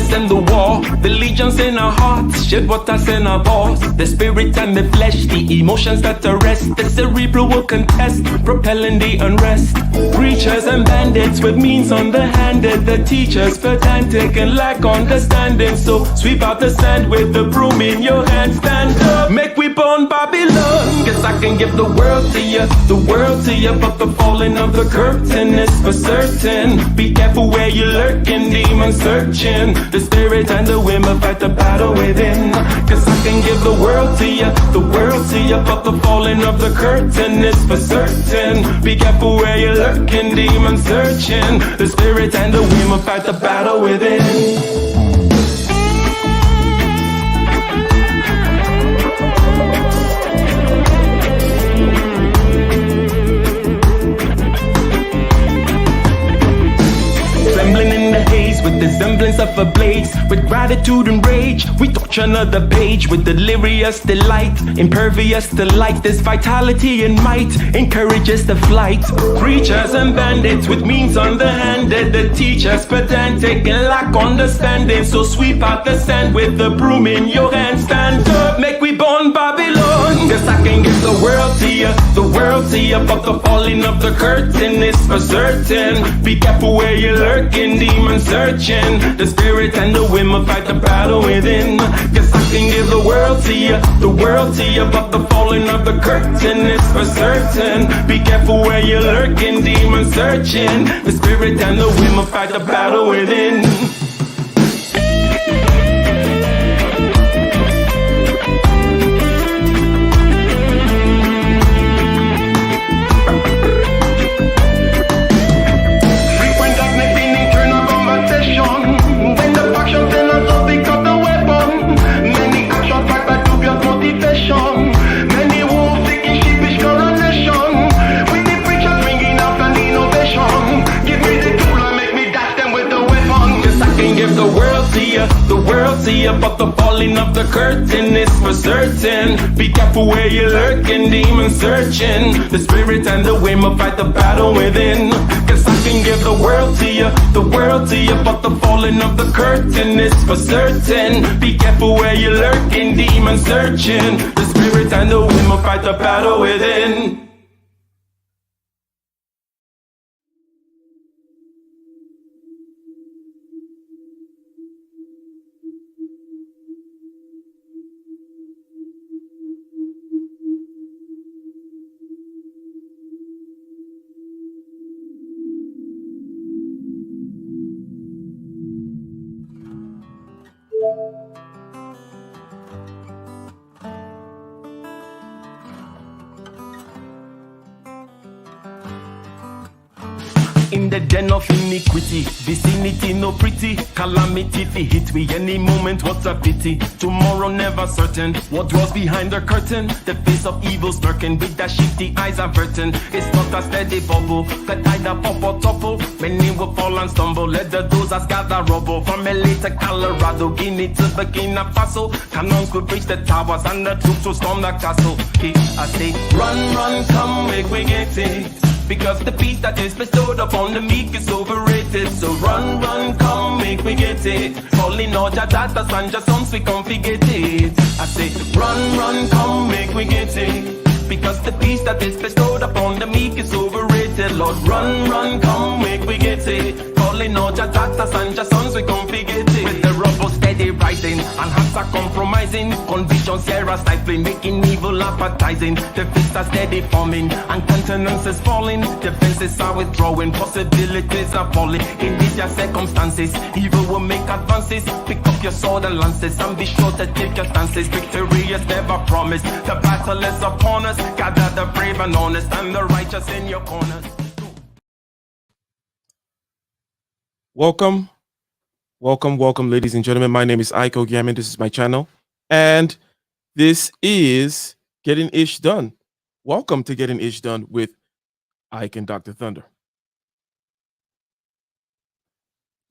soldiers in the war, the legions in our hearts, shed waters in our balls. The spirit and the flesh, the emotions that arrest, the cerebral will contest, propelling the unrest. Preachers and bandits with means underhanded, the teachers pedantic and lack understanding. So sweep out the sand with the broom in your hand. Stand up, make we burn Babylon. Guess I can give the world to you, but the falling of the curtain is for certain. Be careful where you're lurking, demon searching. The spirit and the women fight the battle within. Cause I can give the world to you, but the falling of the curtain is for certain. Be careful where you're lurking, demon searching. The spirit and the women fight the battle within. With the semblance of a blaze, with gratitude and rage, we touch another page with delirious delight, impervious to light. This vitality and might encourages the flight. Preachers and bandits with means underhanded, the teachers pedantic and lack understanding. So sweep out the sand with the broom in your hand. Stand up, make we burn Babylon. Yes, I can give the world to you, but the falling of the curtain is for certain. Be careful where you're lurking, demon searching. The spirit and the women fight the battle within. Guess I can give the world to you, but the falling of the curtain is for certain. Be careful where you're lurking, demon searching. The spirit and the women fight the battle within. But the falling of the curtain is for certain. Be careful where you're lurking, demon searching. The spirit and the women fight the battle within. Cause I can give the world to you, but the falling of the curtain is for certain. Be careful where you're lurking, demon searching. The spirit and the women fight the battle within. In the den of iniquity, vicinity no pretty, calamity fi hit we any moment, what a pity. Tomorrow never certain, what was behind the curtain, the face of evil lurking with that shifty eyes averting. It's not a steady bubble, that either pop or topple, many will fall and stumble, let the dozers gather rubble. From LA to Colorado, Guinea to Burkina Faso, cannons could reach the towers and the troops will storm the castle. I say, run, run, come, make we get it. Because the peace that is bestowed upon the meek is overrated. So run, run, come, make we get it. Calling all your daughters and your sons, we come get it. I say, run, run, come, make we get it. Because the peace that is bestowed upon the meek is overrated. Lord, run, run, come, make we get it. Calling all your daughters and your sons, we come get it. With the rubble steady rising, and hearts are compromising. Convictions here are stifling, making evil appetizing. The fists are steady forming, and countenance is falling. Defenses are withdrawing, possibilities are falling. In these circumstances, evil will make advances. Pick up your sword and lances, and be sure to take your stances. Victory is never promised, the battle is upon us. Gather the brave and honest, and the righteous in your corners. Welcome, ladies and gentlemen. My name is Iko Gammon. This is my channel, and this is Getting Ish Done. Welcome to Getting Ish Done with Ike and Dr. Thunder.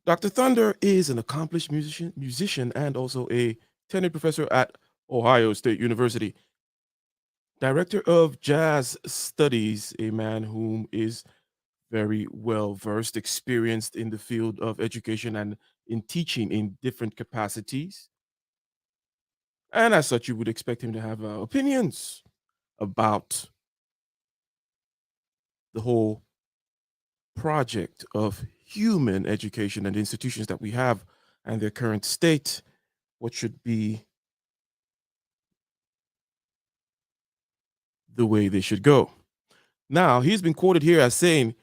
Dr. Thunder is an accomplished musician and also a tenured professor at Ohio State University. Director of Jazz Studies, a man whom is very well versed, experienced in the field of education, and in teaching in different capacities. And as such, you would expect him to have opinions about the whole project of human education and the institutions that we have and their current state, what should be the way they should go. Now, he's been quoted here as saying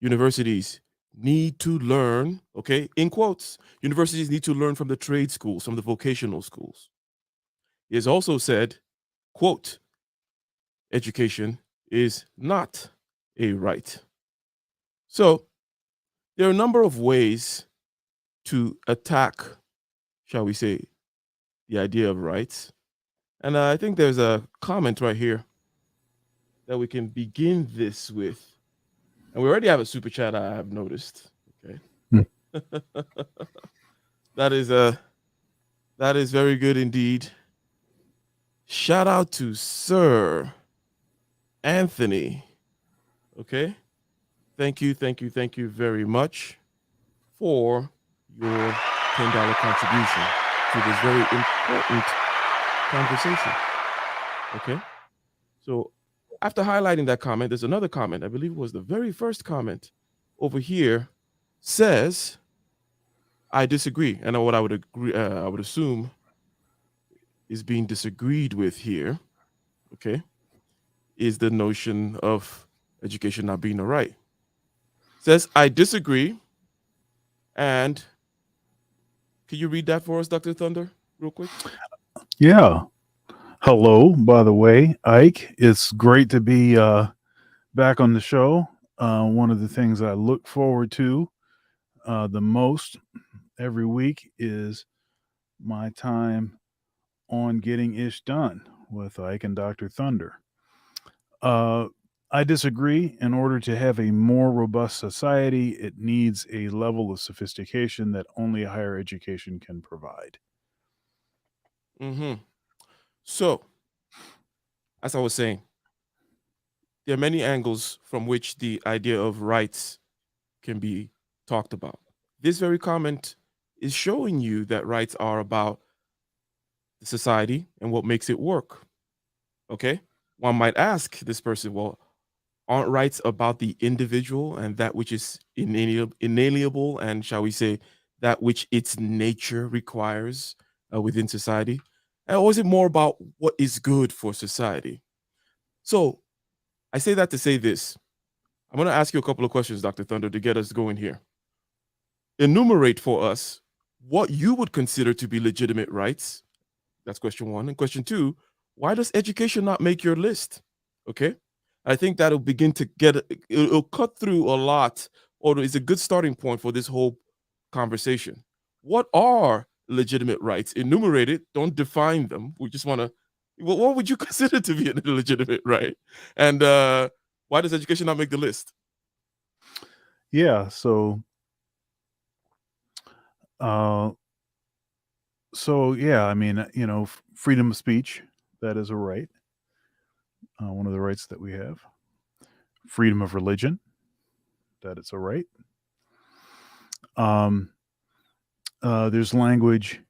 universities need to learn, okay, in quotes, universities need to learn from the trade schools, from the vocational schools. He has also said, quote, education is not a right. So there are a number of ways to attack, shall we say, the idea of rights. And I think there's a comment right here that we can begin this with. And we already have a super chat, I have noticed. Okay. that is very good indeed. Shout out to Sir Anthony. Okay. Thank you very much for your $10 contribution to this very important conversation. Okay. So after highlighting that comment, there's another comment. I believe it was the very first comment over here. Says, I disagree. And what I would agree, I would assume is being disagreed with here. Okay, is the notion of education not being a right. Says, I disagree. And can you read that for us, Dr. Thunder, real quick? Yeah. Hello, by the way, Ike. It's great to be back on the show. One of the things I look forward to the most every week is my time on Getting Ish Done with Ike and Dr. Thunder. I disagree. In order to have a more robust society, it needs a level of sophistication that only higher education can provide. Mm-hmm. So, as I was saying, there are many angles from which the idea of rights can be talked about. This very comment is showing you that rights are about the society and what makes it work. Okay? One might ask this person, well, aren't rights about the individual and that which is inalienable and, shall we say, that which its nature requires within society? Or is it more about what is good for society? So I say that to say this. I'm going to ask you a couple of questions, Dr. Thunder, to get us going here. Enumerate for us what you would consider to be legitimate rights. That's question one. And question two, why does education not make your list? Okay. I think that'll begin to it'll cut through a lot, or is a good starting point for this whole conversation. What are legitimate rights? Enumerate it, don't define them. We just want to, what would you consider to be a legitimate right? And why does education not make the list? Yeah, so yeah, I mean, freedom of speech, that is a right. One of the rights that we have. Freedom of religion, that it's a right. There's language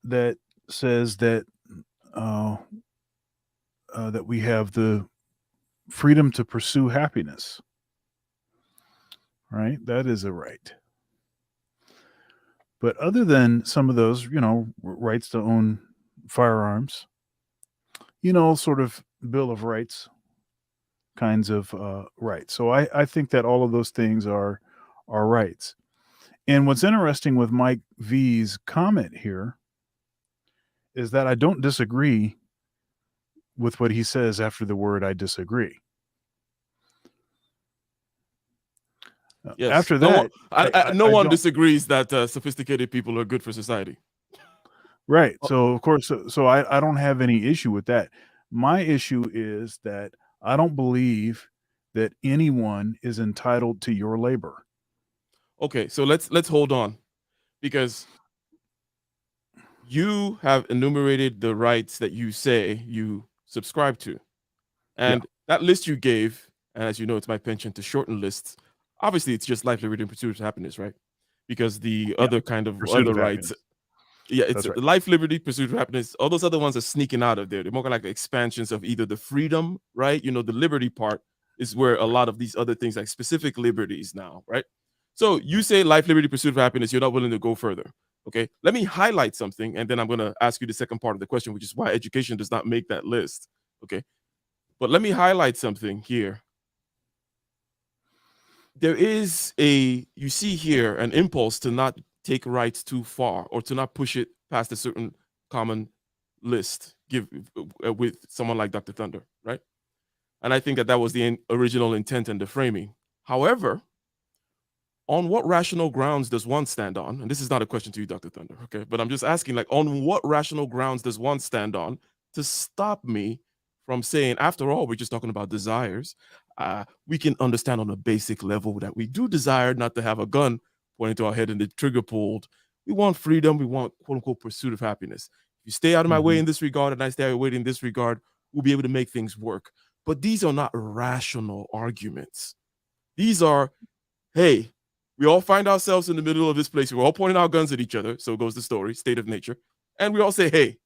that says that that we have the freedom to pursue happiness. Right? That is a right. But other than some of those, rights to own firearms, sort of Bill of Rights kinds of rights. So I think that all of those things are rights. And what's interesting with Mike V's comment here is that I don't disagree with what he says after the word I disagree. Yes. After that, no one disagrees that sophisticated people are good for society. Right. So of course, so I don't have any issue with that. My issue is that I don't believe that anyone is entitled to your labor. Okay, so let's hold on, because you have enumerated the rights that you say you subscribe to, and that list you gave, and as you know, it's my penchant to shorten lists. Obviously, it's just life, liberty, and pursuit of happiness, right? because the Yeah. other kind of Pursuit other of rights, happiness. yeah, it's That's right. life, liberty, pursuit of happiness. All those other ones are sneaking out of there. They're more like expansions of either the freedom, right? You know, the liberty part is where a lot of these other things, like specific liberties now, right? So you say life, liberty, pursuit of happiness, you're not willing to go further. Okay. Let me highlight something, and then I'm going to ask you the second part of the question, which is why education does not make that list. Okay. But let me highlight something here. There is you see here an impulse to not take rights too far or to not push it past a certain common list with someone like Dr. Thunder, right? And I think that was the original intent and the framing. However, on what rational grounds does one stand on? And this is not a question to you, Dr. Thunder, okay? But I'm just asking, like, on what rational grounds does one stand on to stop me from saying, after all, we're just talking about desires. We can understand on a basic level that we do desire not to have a gun pointing to our head and the trigger pulled. We want freedom. We want, quote unquote, pursuit of happiness. If you stay out of my way in this regard and I stay out of your way in this regard, we'll be able to make things work. But these are not rational arguments. These are, hey, we all find ourselves in the middle of this place. We're all pointing our guns at each other. So goes the story, state of nature. And we all say, hey,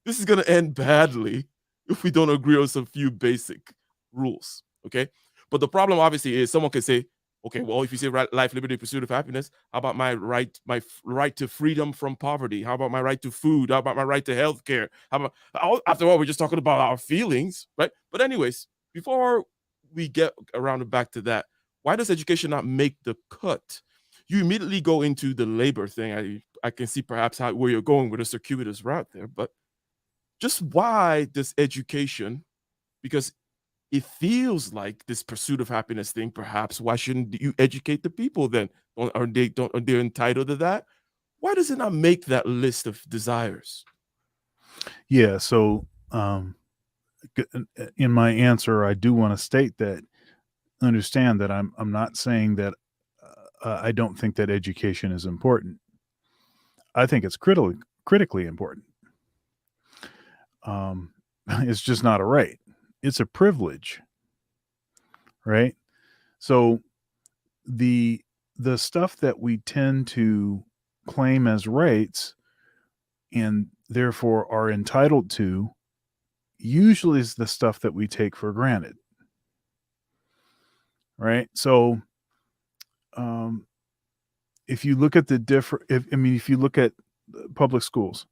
this is going to end badly if we don't agree on some few basic rules. Okay. But the problem obviously is someone could say, okay, well, if you say life, liberty, pursuit of happiness, how about my right to freedom from poverty? How about my right to food? How about my right to healthcare? After all, we're just talking about our feelings, right? But anyways, before we get around back to that, why does education not make the cut? You immediately go into the labor thing. I can see perhaps where you're going with a circuitous route there, but just why does education, because it feels like this pursuit of happiness thing, perhaps, why shouldn't you educate the people then? Are they entitled to that? Why does it not make that list of desires? Yeah. So in my answer, I do want to state that, understand that I'm not saying that I don't think that education is important. I think it's critically important. It's just not a right. It's a privilege, right? So the stuff that we tend to claim as rights and therefore are entitled to usually is the stuff that we take for granted, right? So if you look at if you look at public schools,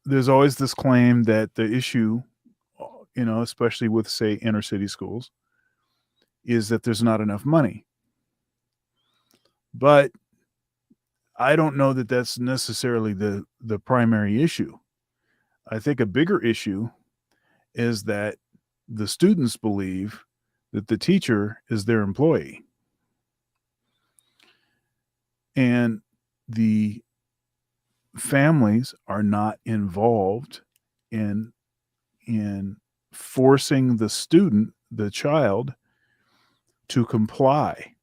there's always this claim that the issue, especially with, say, inner city schools, is that there's not enough money. But I don't know that that's necessarily the primary issue. I think a bigger issue is that the students believe that the teacher is their employee. And the families are not involved in forcing the child to comply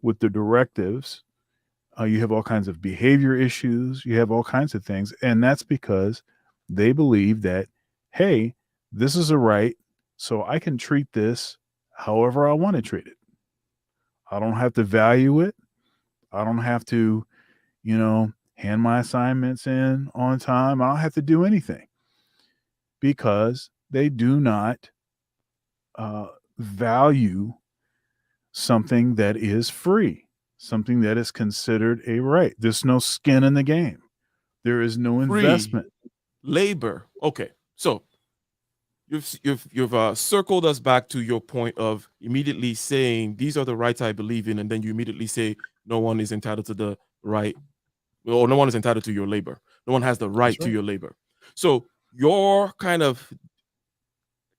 with the directives. You have all kinds of behavior issues. You have all kinds of things. And that's because they believe that, hey, this is a right, so I can treat this however I want to treat it. I don't have to value it. I don't have to, hand my assignments in on time. I don't have to do anything because they do not value something that is free, something that is considered a right. There's no skin in the game. There is no investment. Labor. Okay. So you've circled us back to your point of immediately saying these are the rights I believe in, and then you immediately say no one is entitled to the right, or no one is entitled to your labor. No one has the right to your labor. So your kind of,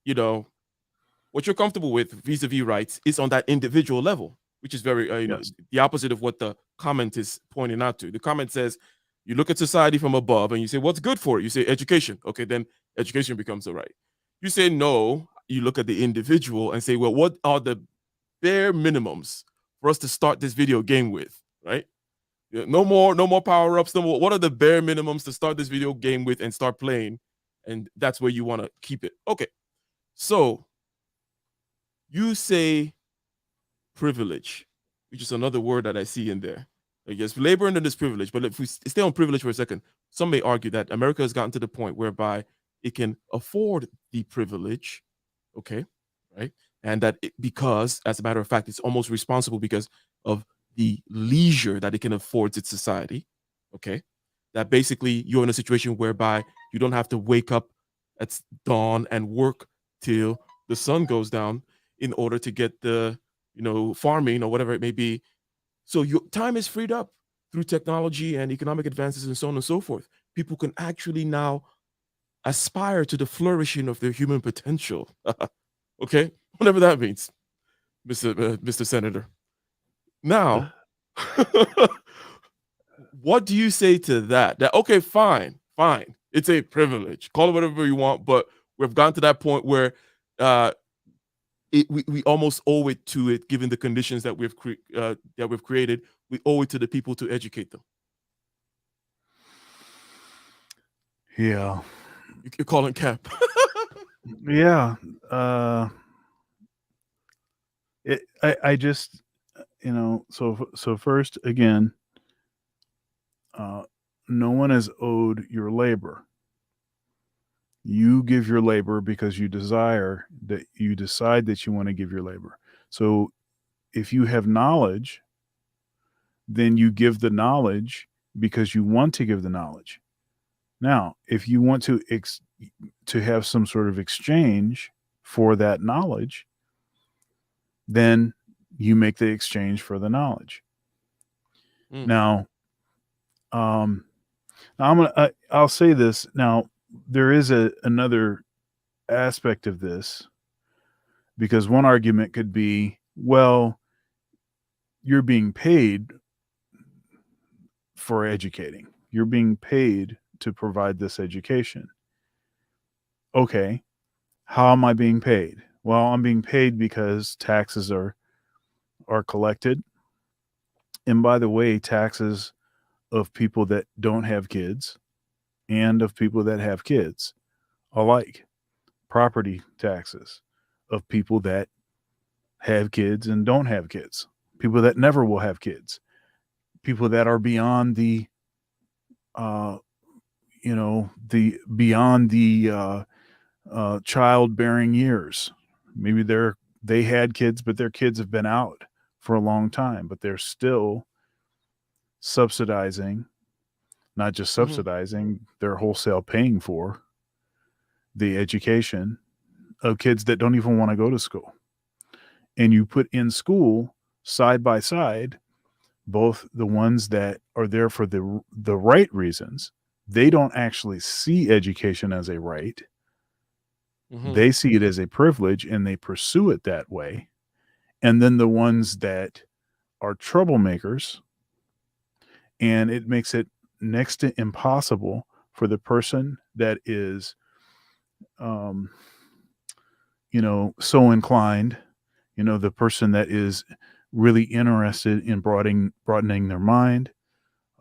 what you're comfortable with vis-a-vis rights is on that individual level, which is very the opposite of what the comment is pointing out to. The comment says you look at society from above and you say what's good for it. You say education. Okay, then education becomes a right. You say no, you look at the individual and say, well, what are the bare minimums for us to start this video game with, right? No more power-ups, no more. What are the bare minimums to start this video game with and start playing? And that's where you want to keep it. Okay. So You say privilege, which is another word that I see in there. I guess labor and then there's privilege. But if we stay on privilege for a second, some may argue that America has gotten to the point whereby it can afford the privilege, okay, right? And that because, as a matter of fact, it's almost responsible because of the leisure that it can afford its society, okay? That basically you're in a situation whereby you don't have to wake up at dawn and work till the sun goes down in order to get the, farming or whatever it may be. So your time is freed up through technology and economic advances and so on and so forth. People can actually now aspire to the flourishing of their human potential. Okay, whatever that means, Mr. Senator. Now, what do you say to that? That okay, fine, it's a privilege. Call it whatever you want, but we've gotten to that point where we almost owe it to it, given the conditions that we've created. We owe it to the people to educate them. Yeah. You're calling cap. Yeah. I just, so first, again, no one is owed your labor. You give your labor because you decide that you want to give your labor. So if you have knowledge, then you give the knowledge because you want to give the knowledge. Now, if you want to have some sort of exchange for that knowledge, then you make the exchange for the knowledge. Now, I'll say this. Now, there is another aspect of this, because one argument could be, well, you're being paid for educating. You're being paid to provide this education. Okay, how am I being paid? Well, I'm being paid because taxes are collected. And by the way, taxes of people that don't have kids and of people that have kids alike. Property taxes of people that have kids and don't have kids. People that never will have kids. People that are beyond the childbearing years. Maybe they had kids, but their kids have been out for a long time, but they're still subsidizing, not just subsidizing, they're wholesale paying for the education of kids that don't even want to go to school. And you put in school side by side both the ones that are there for the right reasons. They don't actually see education as a right. They see it as a privilege and they pursue it that way. And then the ones that are troublemakers, and it makes it next to impossible for the person that is, so inclined, the person that is really interested in broadening their mind,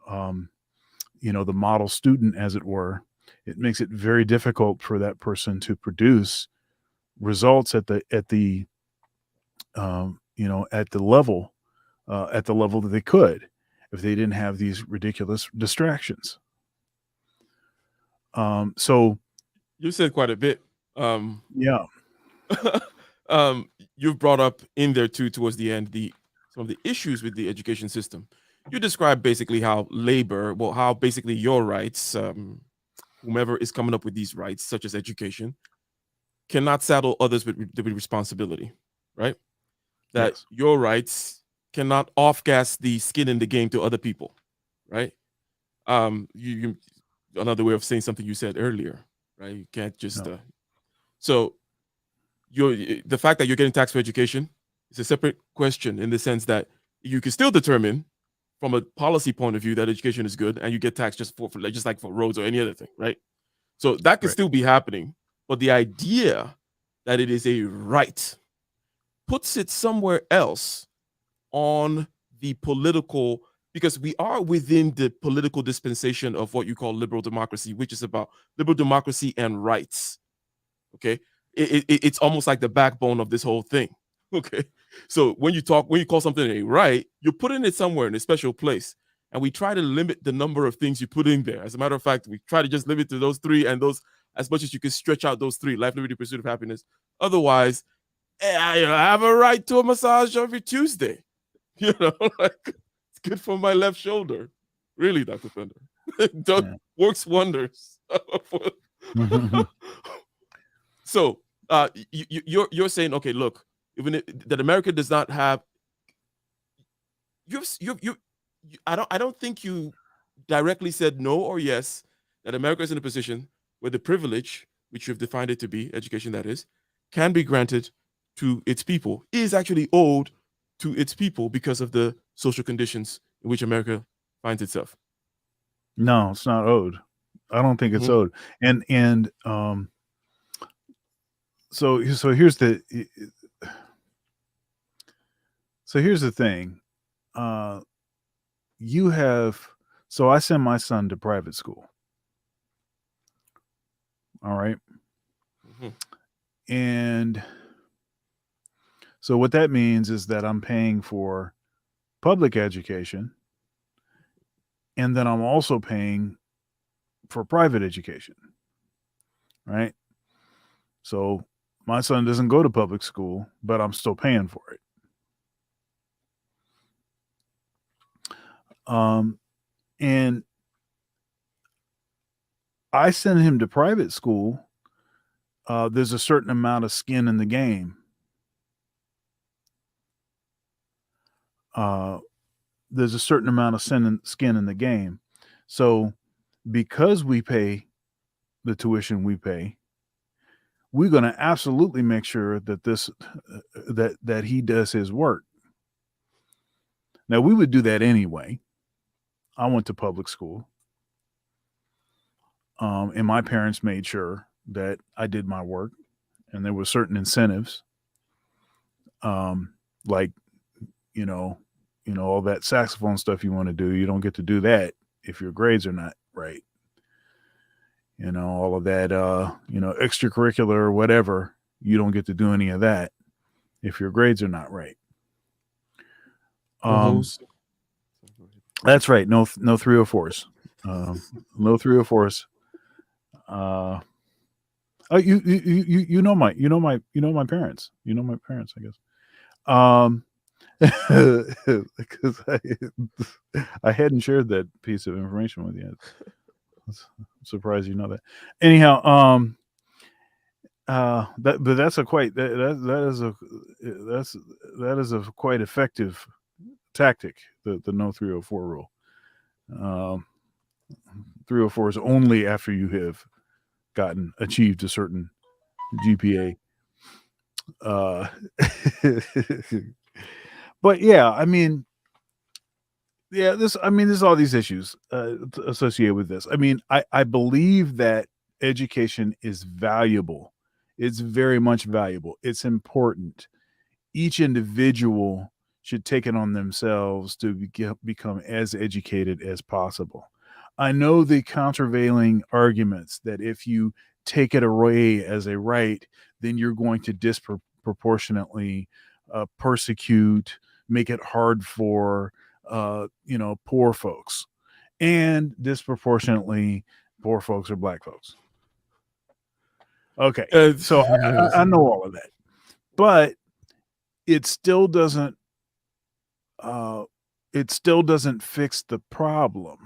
the model student, as it were. It makes it very difficult for that person to produce results at the level that they could if they didn't have these ridiculous distractions. So you said quite a bit. Yeah. You've brought up in there too, towards the end, some of the issues with the education system. You describe basically how how basically your rights, whomever is coming up with these rights, such as education, cannot saddle others with responsibility, right? That Yes. your rights cannot off-gas the skin in the game to other people, right? You another way of saying something you said earlier, right? You can't just No. so the fact that you're getting taxed for education is a separate question, in the sense that you can still determine from a policy point of view that education is good, and you get taxed just just like for roads or any other thing, right? So that can Right. still be happening, but the idea that it is a right puts it somewhere else on the political, because we are within the political dispensation of what you call liberal democracy, which is about liberal democracy and rights. Okay, it's almost like the backbone of this whole thing. Okay. So when you call something a right, you're putting it somewhere in a special place. And we try to limit the number of things you put in there. As a matter of fact, we try to just limit to those three, and those, as much as you can stretch out those three: life, liberty, pursuit of happiness. Otherwise, I have a right to a massage every Tuesday. Like, it's good for my left shoulder. Really, Dr. Thunder. Works wonders. So you're saying, okay, look, even that America does not have, I don't think you directly said no or yes, that America is in a position where the privilege, which you've defined it to be, education that is, can be granted to its people, is actually owed to its people because of the social conditions in which America finds itself. No, it's not owed. I don't think it's owed. And so here's the thing. You have, so I send my son to private school. All right. And so what that means is that I'm paying for public education, and then I'm also paying for private education. Right. So my son doesn't go to public school, but I'm still paying for it. And I send him to private school. There's a certain amount of skin in the game. There's a certain amount of skin in the game. So because we pay the tuition we pay, we're going to absolutely make sure that that he does his work. Now, we would do that anyway. I went to public school. And my parents made sure that I did my work, and there were certain incentives. Like, all that saxophone stuff you want to do, you don't get to do that if your grades are not right. All of that, extracurricular or whatever, you don't get to do any of that if your grades are not right. That's right. No 304s. No 304s. You know my parents. You know my parents, I guess. Because I hadn't shared that piece of information with you. I'm surprised you know that. Anyhow, that's a quite effective tactic. The no 304 rule. 304 is only after you have achieved a certain GPA. But yeah, there's all these issues associated with this. I believe that education is valuable. It's very much valuable. It's important. Each individual should take it on themselves to become as educated as possible. I know the countervailing arguments that if you take it away as a right, then you're going to disproportionately persecute, make it hard for poor folks, and disproportionately poor folks are black folks. Okay, so I know all of that, but it still doesn't fix the problem.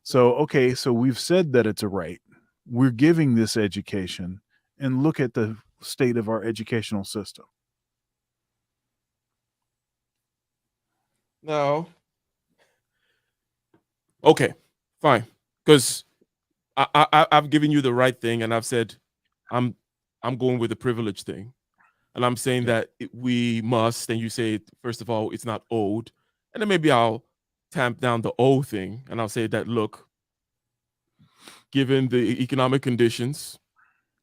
So, okay, so we've said that it's a right. We're giving this education, and look at the state of our educational system. No. Okay, fine. Because I've given you the right thing, and I've said I'm going with the privilege thing, and I'm saying that we must. And you say, first of all, it's not owed, and then maybe I'll tamp down the owe thing, and I'll say that, look, given the economic conditions,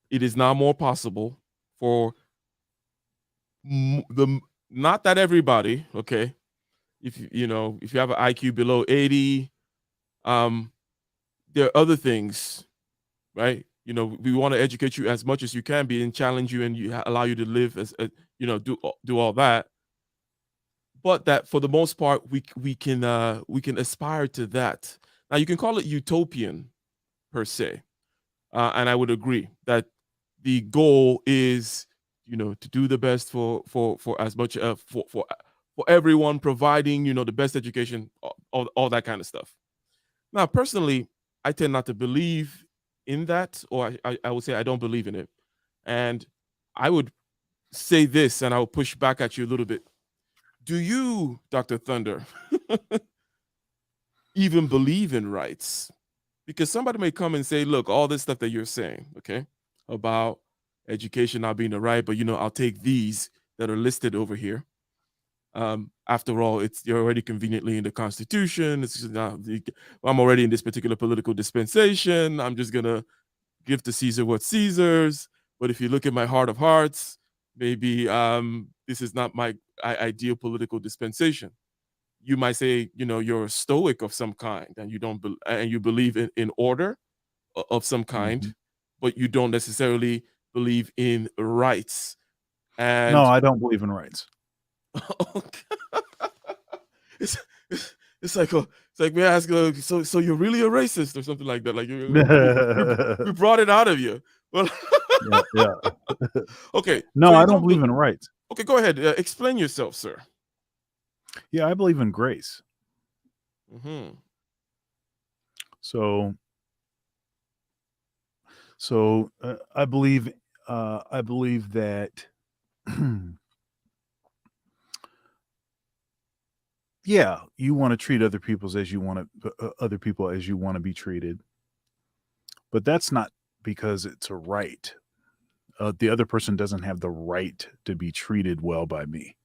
it is now more possible for not that everybody, okay, if you have an IQ below 80, there are other things, right? you know, we want to educate you as much as you can be and challenge you and allow you to live as you know, do all that. But that for the most part we can aspire to that. Now you can call it utopian per se, and I would agree that the goal is, you know, to do the best for as much for everyone, providing, you know, the best education, all that kind of stuff. Now, personally, I tend not to believe in that, or I would say I don't believe in it. And I would say this, and I'll push back at you a little bit. Do you, Dr. Thunder, even believe in rights? Because somebody may come and say, look, all this stuff that you're saying, okay, about education not being the right, but, you know, I'll take these that are listed over here. After all, you're already conveniently in the Constitution. I'm already in this particular political dispensation. I'm just gonna give to Caesar what Caesar's. But if you look at my heart of hearts, maybe this is not my ideal political dispensation. You might say, you know, you're a stoic of some kind, and you believe in order of some kind, Mm-hmm. but you don't necessarily believe in rights. And No, I don't believe in rights. it's, it's like we ask, so you're really a racist or something like that. Like we brought it out of you. Well, yeah. Okay. No, so I don't believe in rights. Okay, go ahead. Explain yourself, sir. Yeah, I believe in grace. Mm-hmm. So I believe that yeah, you want to treat other people as you want to be treated, but that's not because it's a right. The other person doesn't have the right to be treated well by me,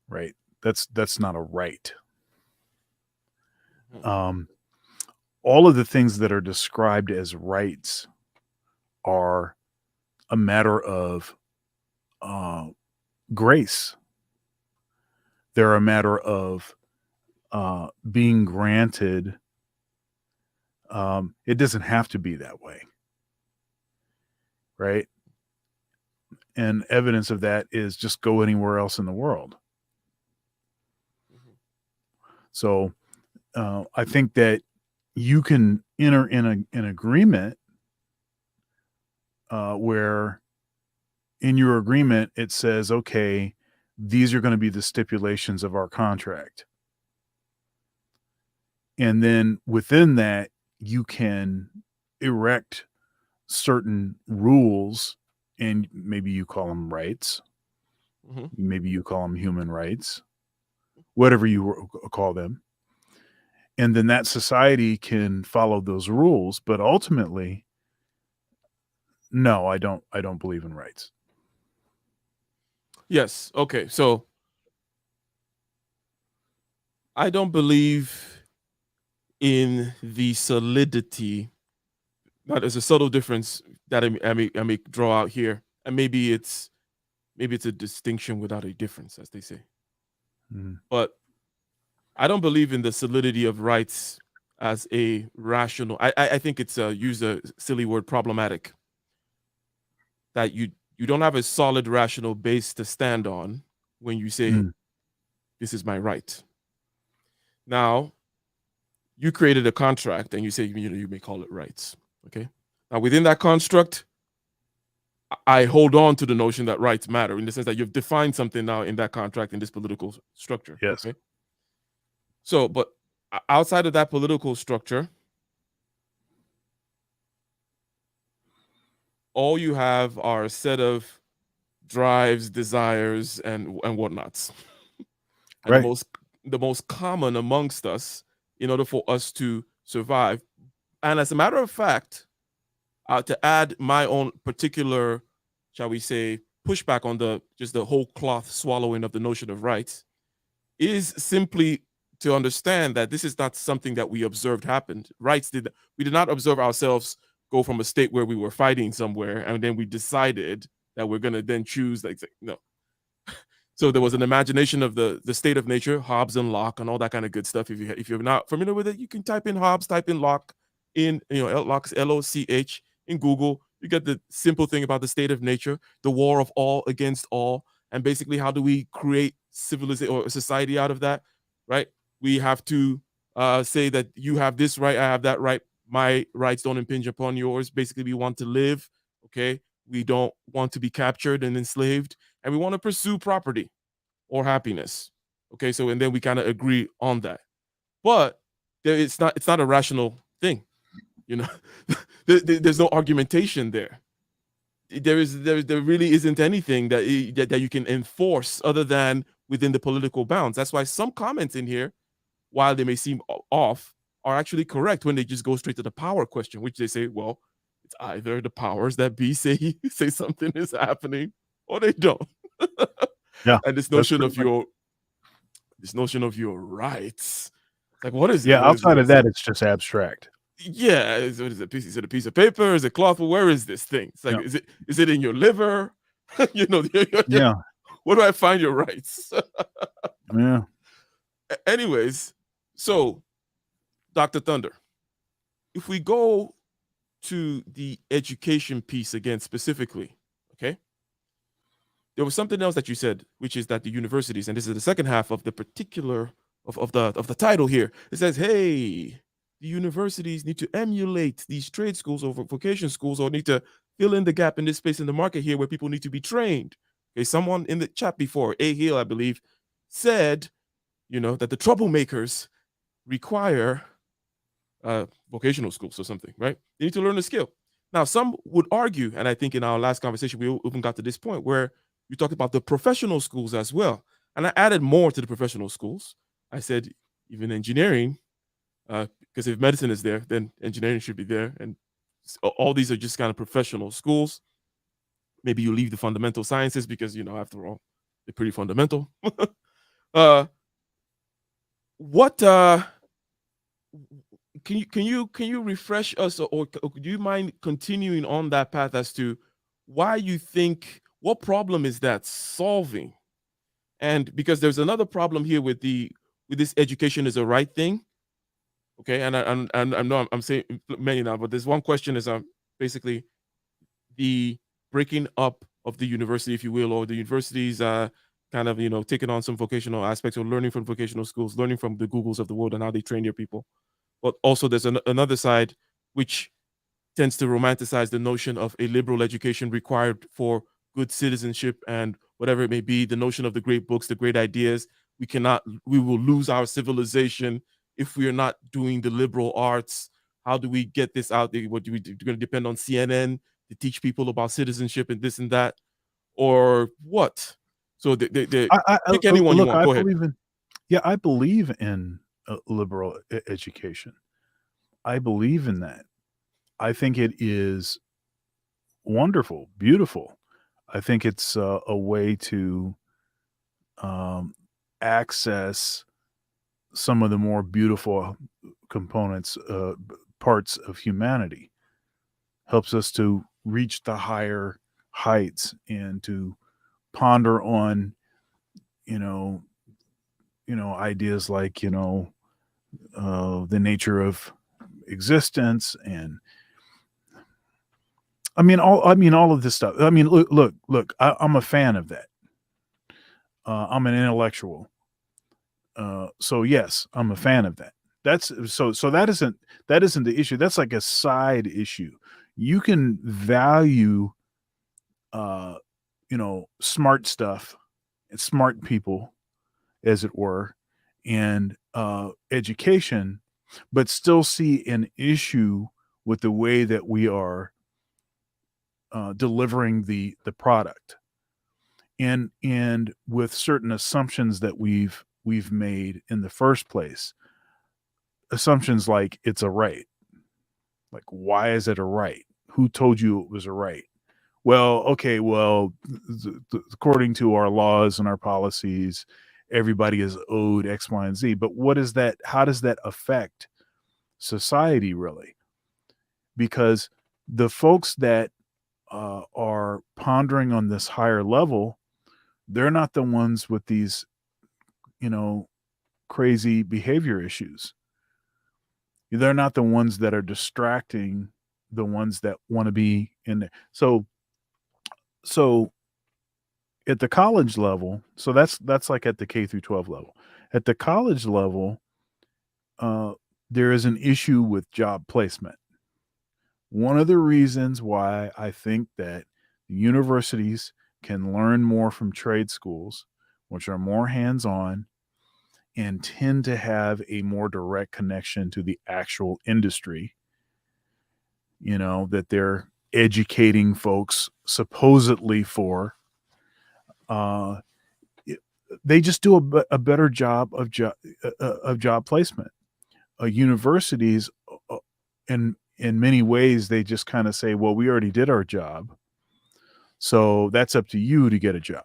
right? That's not a right. All of the things that are described as rights are a matter of grace. They're a matter of being granted. It doesn't have to be that way, right? And evidence of that is just go anywhere else in the world. So I think that you can enter in an agreement where in your agreement it says, okay, these are going to be the stipulations of our contract. And then within that, you can erect certain rules, and maybe you call them rights. Mm-hmm. Maybe you call them human rights, whatever you call them. And then that society can follow those rules. But ultimately, no, I don't believe in rights. Yes. Okay. So I don't believe in the solidity. Now, there's a subtle difference that I may draw out here, and maybe it's a distinction without a difference, as they say. But I don't believe in the solidity of rights as a rational. I think it's use a silly word, problematic. That you don't have a solid rational base to stand on when you say this is my right. Now, you created a contract and you say, you know, you may call it rights. Okay. Now, within that construct, I hold on to the notion that rights matter in the sense that you've defined something now in that contract, in this political structure. Yes. Okay? So, but outside of that political structure, all you have are a set of drives, desires, and whatnots. And right. the most common amongst us, in order for us to survive. And as a matter of fact, to add my own particular, shall we say, pushback on the whole cloth swallowing of the notion of rights, is simply to understand that this is not something that we observed happened. We did not observe ourselves go from a state where we were fighting somewhere, and then we decided that we're going to then choose, like, no. So there was an imagination of the state of nature, Hobbes and Locke, and all that kind of good stuff. If you're not familiar with it, you can type in Hobbes, type in Locke, Locke, Loch in Google, you get the simple thing about the state of nature, the war of all against all, and basically how do we create civilization or society out of that, right? We have to say that you have this right, I have that right, my rights don't impinge upon yours. Basically, we want to live, okay? We don't want to be captured and enslaved, and we want to pursue property or happiness. Okay, so and then we kind of agree on that. But it's not a rational thing, you know. There's no argumentation there. There really isn't anything that you can enforce other than within the political bounds. That's why some comments in here, while they may seem off, are actually correct when they just go straight to the power question, which they say, well, it's either the powers that be say say something is happening or they don't. Yeah, And this notion of your rights, like what is it? yeah. What is it? Outside of that, it's just abstract. Yeah, what is it? Is it a piece of paper? Is it cloth? Where is this thing? It's like, Yeah. is it in your liver? You know, Yeah, where do I find your rights? yeah. Anyways, so Dr. Thunder, if we go to the education piece again specifically, okay, there was something else that you said, which is that the universities, and this is the second half of the particular of the title here. It says, hey, the universities need to emulate these trade schools or vocation schools, or need to fill in the gap in this space in the market here where people need to be trained. Okay, someone in the chat before, A Hill, I believe, said, you know, that the troublemakers require vocational schools or something, right? They need to learn a skill. Now, some would argue, and I think in our last conversation, we even got to this point where we talked about the professional schools as well. And I added more to the professional schools. I said, even engineering, because if medicine is there, then engineering should be there. And all these are just kind of professional schools. Maybe you leave the fundamental sciences because, you know, after all, they're pretty fundamental. What can you refresh us, or do you mind continuing on that path as to why you think, what problem is that solving? And because there's another problem here with this education is a right thing. Okay, and I know I'm saying many now, but there's one question is basically the breaking up of the university, if you will, or the universities kind of, you know, taking on some vocational aspects or learning from vocational schools, learning from the Googles of the world and how they train their people. But also there's another side which tends to romanticize the notion of a liberal education required for good citizenship and whatever it may be, the notion of the great books, the great ideas. We will lose our civilization if we are not doing the liberal arts. How do we get this out there? What do we do? We're going to depend on CNN to teach people about citizenship and this and that, or what? So pick anyone look, you want. Go ahead. I believe in liberal education. I believe in that. I think it is wonderful, beautiful. I think it's a way to access some of the more beautiful components, parts of humanity. Helps us to reach the higher heights and to ponder on, ideas like, the nature of existence, and all of this stuff. Look, I'm a fan of that. I'm an intellectual. So yes, I'm a fan of that. That's so that isn't the issue. That's like a side issue. You can value smart stuff and smart people, as it were, and education, but still see an issue with the way that we are delivering the product, and with certain assumptions that we've made in the first place. Assumptions like it's a right. Like, why is it a right? Who told you it was a right? Well, okay, according to our laws and our policies, everybody is owed X, Y, and Z. But what is that? How does that affect society, really? Because the folks that are pondering on this higher level, they're not the ones with these, crazy behavior issues. They're not the ones that are distracting the ones that want to be in there. So at the college level, so that's like at the K through 12 level. At the college level, there is an issue with job placement. One of the reasons why I think that universities can learn more from trade schools, which are more hands on and tend to have a more direct connection to the actual industry, that they're educating folks supposedly for. They just do a better job of job placement. Universities, in many ways, they just kind of say, well, we already did our job, so that's up to you to get a job.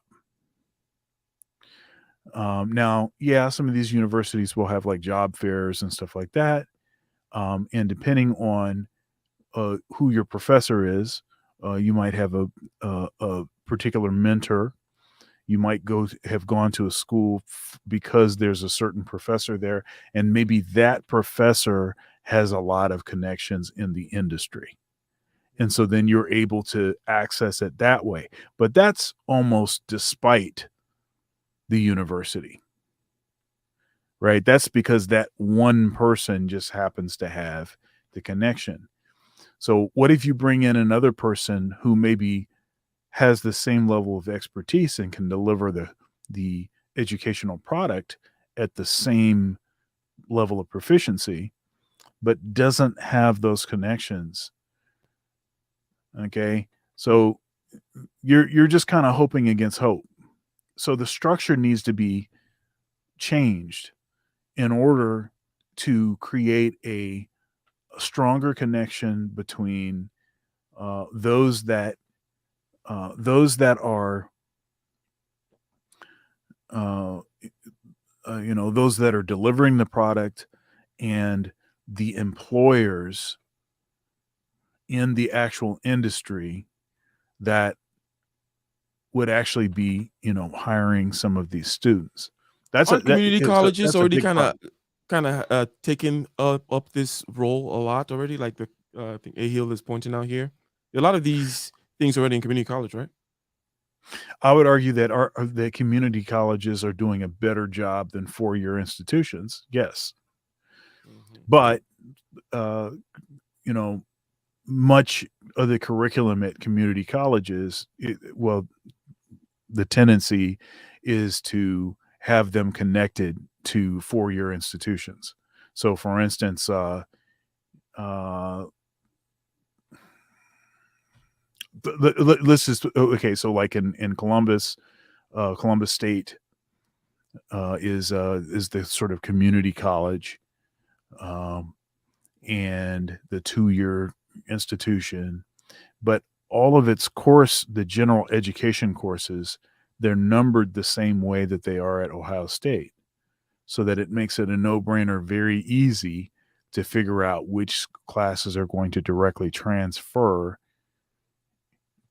Now, yeah, some of these universities will have like job fairs and stuff like that. And depending on who your professor is, you might have a particular mentor. You might have gone to a school because there's a certain professor there, and maybe that professor has a lot of connections in the industry. And so then you're able to access it that way. But that's almost despite the university, right? That's because that one person just happens to have the connection. So what if you bring in another person who maybe has the same level of expertise and can deliver the educational product at the same level of proficiency, but doesn't have those connections? Okay, so you're just kind of hoping against hope. So the structure needs to be changed in order to create a stronger connection between those that are those that are delivering the product and the employers in the actual industry that would actually be, hiring some of these students. Aren't community colleges That's a already big problem. kind of taking up this role a lot already? Like the I think Ahil is pointing out here, a lot of these things already in community college, right? I would argue that the community colleges are doing a better job than four-year institutions. Yes, Mhm. but uh, you know, much of the curriculum at community colleges, the tendency is to have them connected to four-year institutions. So, for instance, let's just okay. So, like in Columbus, Columbus State is the sort of community college, um, and the 2-year institution, but all of its the general education courses, they're numbered the same way that they are at Ohio State, so that it makes it a no-brainer, very easy to figure out which classes are going to directly transfer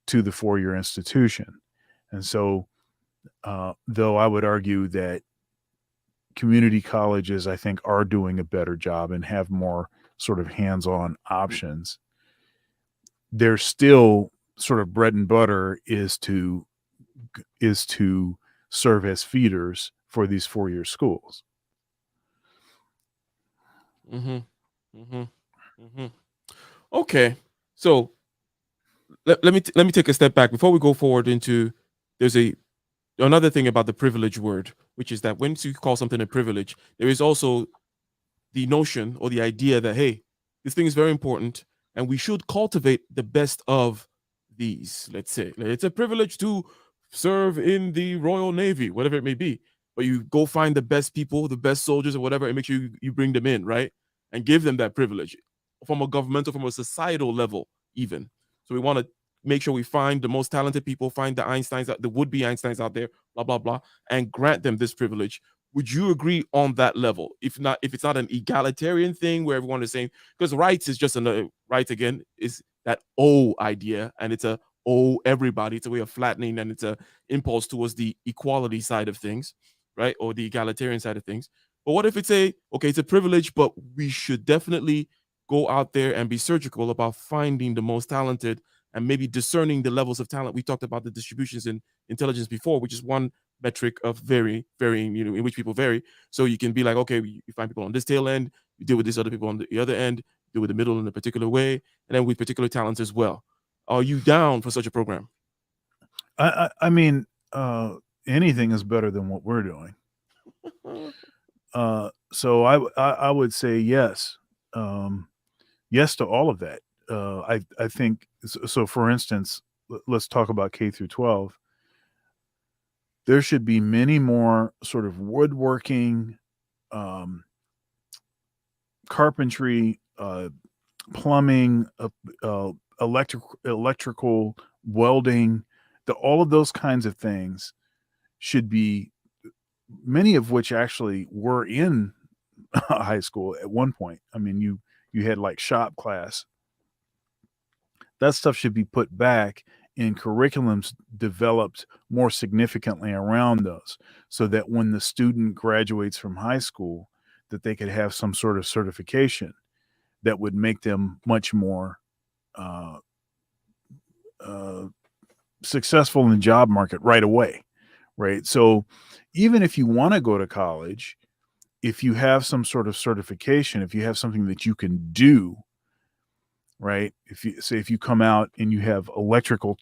to the four-year institution. And so, though I would argue that community colleges, I think, are doing a better job and have more sort of hands-on options, their still sort of bread and butter is to serve as feeders for these four-year schools. Mm-hmm. Mm-hmm. Mm-hmm. Okay, so let me take a step back before we go forward into there's another thing about the privilege word, which is that when you call something a privilege, there is also the notion or the idea that, hey, this thing is very important and we should cultivate the best of these. Let's say it's a privilege to serve in the Royal Navy, whatever it may be. But you go find the best people, the best soldiers, or whatever, and make sure you bring them in, right? And give them that privilege from a governmental, from a societal level, even. So we want to make sure we find the most talented people, find the Einsteins, the would-be Einsteins out there, blah, blah, blah, and grant them this privilege. Would you agree on that level? If not, if it's not an egalitarian thing where everyone is saying, because rights is just another rights again, is that idea, and it's a everybody. It's a way of flattening, and it's a impulse towards the equality side of things, right? Or the egalitarian side of things. But what if it's it's a privilege, but we should definitely go out there and be surgical about finding the most talented and maybe discerning the levels of talent. We talked about the distributions in intelligence before, which is one metric of varying, in which people vary. So you can be like, okay, you find people on this tail end, you deal with these other people on the other end, deal with the middle in a particular way, and then with particular talents as well. Are you down for such a program? I mean, anything is better than what we're doing. So I would say yes, yes to all of that. I think so. For instance, let's talk about K through 12. There should be many more sort of woodworking, carpentry, plumbing, electrical, welding, all of those kinds of things should be, many of which actually were in high school at one point. I mean, you had like shop class. That stuff should be put back in curriculums developed more significantly around those, so that when the student graduates from high school, that they could have some sort of certification that would make them much more successful in the job market right away, right? So even if you want to go to college, if you have some sort of certification, if you have something that you can do, right? If you come out and you have electrician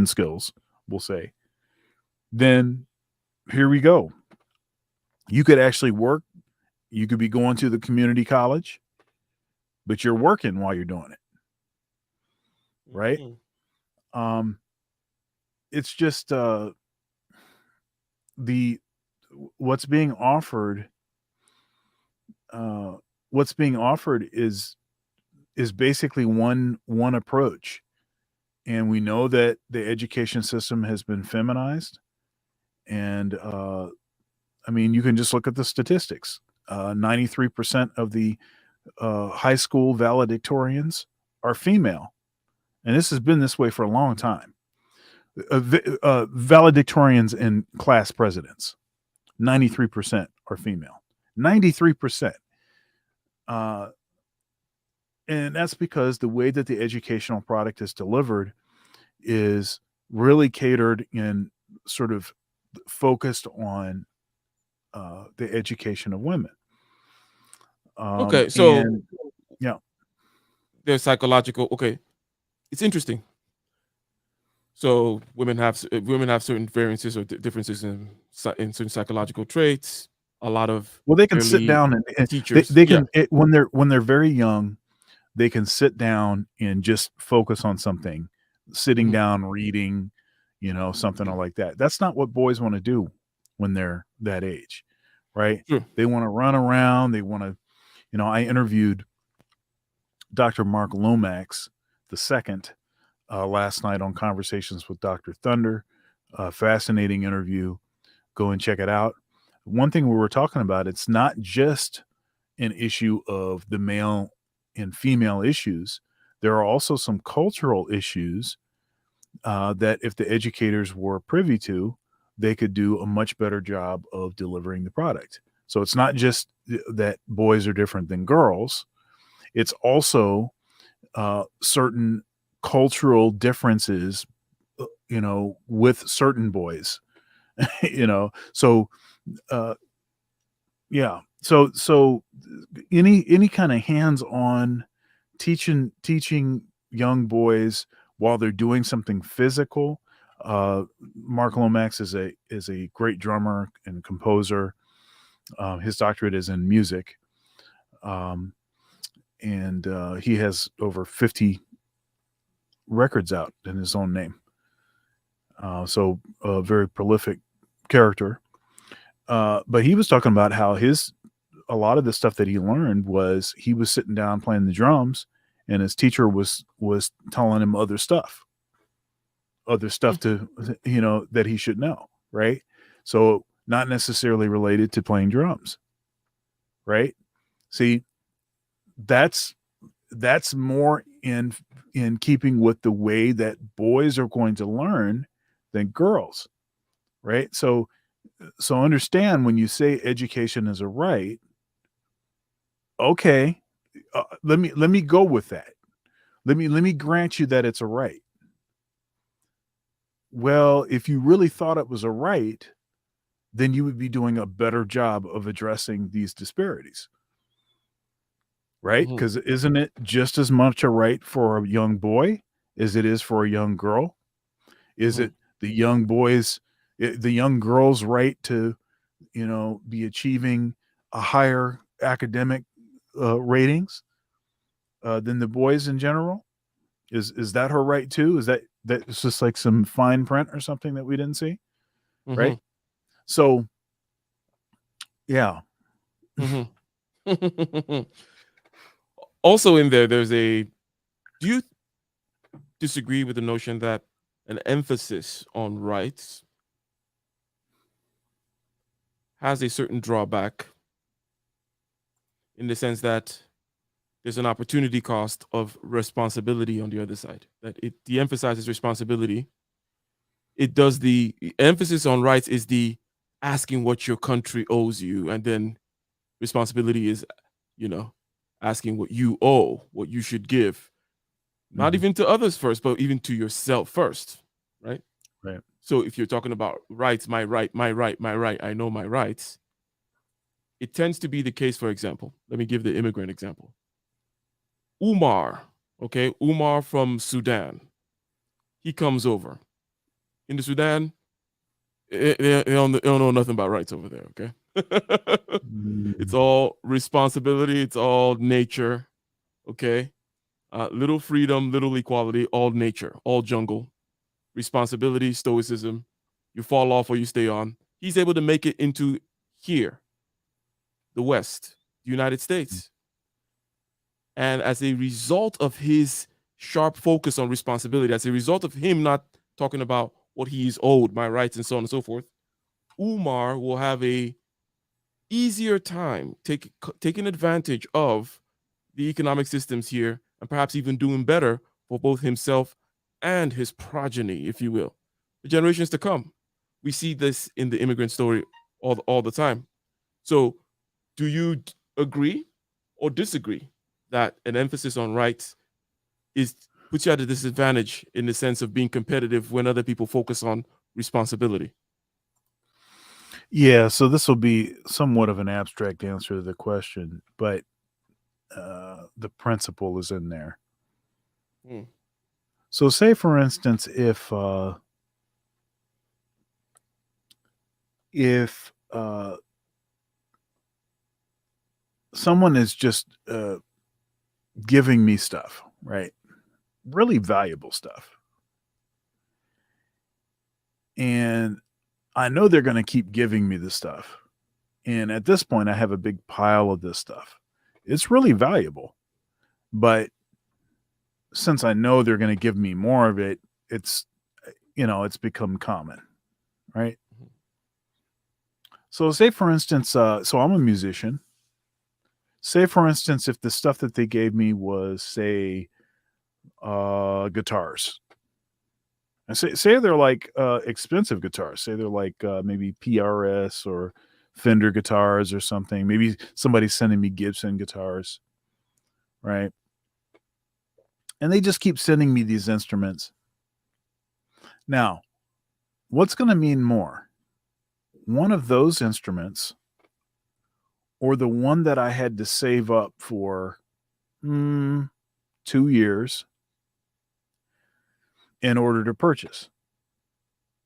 skills, we'll say, then here we go. You could actually work. You could be going to the community college, but you're working while you're doing it, right? Mm-hmm. It's just what's being offered. What's being offered is basically one approach, and we know that the education system has been feminized, and I mean, you can just look at the statistics. 93% of the high school valedictorians are female, and this has been this way for a long time. Valedictorians and class presidents, 93% are female. 93%. And that's because the way that the educational product is delivered is really catered and sort of focused on the education of women. Okay, so yeah, there's psychological. Okay, it's interesting. So women have certain variances or differences in certain psychological traits. A lot of they can sit down and teachers. They can when they're very young, they can sit down and just focus on something, sitting down, reading, something like that. That's not what boys want to do when they're that age, right? Sure. They want to run around. They want to, I interviewed Dr. Mark Lomax II last night on Conversations with Dr. Thunder. Fascinating interview. Go and check it out. One thing we were talking about, it's not just an issue of the male and female issues. There are also some cultural issues that if the educators were privy to, they could do a much better job of delivering the product. So it's not just that boys are different than girls. It's also certain cultural differences, with certain boys, so yeah. So any kind of hands-on teaching young boys while they're doing something physical. Mark Lomax is a great drummer and composer. His doctorate is in music. And he has over 50 records out in his own name. So a very prolific character. But he was talking about how a lot of the stuff that he learned was he was sitting down playing the drums, and his teacher was telling him other stuff to, that he should know. Right. So not necessarily related to playing drums. Right. See, that's more in keeping with the way that boys are going to learn than girls. Right. So So understand, when you say education is a right, okay, let me go with that. Let me grant you that it's a right. Well, if you really thought it was a right, then you would be doing a better job of addressing these disparities, right? Mhm. Because isn't it just as much a right for a young boy as it is for a young girl? Is Mhm. it the young girl's right to, be achieving a higher academic ratings than the boys in general? Is that her right too? Is that's just like some fine print or something that we didn't see, right? Mhm. So yeah, Mhm. Also in there, there's a. Do you disagree with the notion that an emphasis on rights has a certain drawback in the sense that there's an opportunity cost of responsibility on the other side? That it de-emphasizes responsibility. It does the emphasis on rights is the asking what your country owes you, and then responsibility is, you know, asking what you owe, what you should give, not mhm, even to others first, but even to yourself first, right? right. So if you're talking about rights, my right, my right, my right, I know my rights, it tends to be the case, for example, let me give the immigrant example. Umar, okay, Umar from Sudan, he comes over. In the Sudan, they don't know nothing about rights over there, okay? It's Mm, all responsibility, it's all nature, okay? Little freedom, little equality, all nature, all jungle, responsibility, stoicism. You fall off or you stay on. He's able to make it into here, the West, the United States. And as a result of his sharp focus on responsibility, as a result of him not talking about what he is owed, my rights, and so on and so forth, Umar will have a easier time taking advantage of the economic systems here and perhaps even doing better for both himself and his progeny, if you will, the generations to come. We see this in the immigrant story all the time. So, do you agree or disagree that an emphasis on rights is puts you at a disadvantage in the sense of being competitive when other people focus on responsibility? yeah, so this will be somewhat of an abstract answer to the question, but the principle is in there. Hmm. So, say for instance, if someone is just giving me stuff, right? Really valuable stuff, and I know they're going to keep giving me the stuff. And at this point, I have a big pile of this stuff. It's really valuable, but since I know they're going to give me more of it, it's it's become common, right? So, say for instance, so I'm a musician. Say for instance, if the stuff that they gave me was, say, guitars, and say they're like expensive guitars. Say they're like maybe PRS or Fender guitars or something. Maybe somebody's sending me Gibson guitars, right? And they just keep sending me these instruments. Now, what's going to mean more? One of those instruments or the one that I had to save up for 2 years in order to purchase?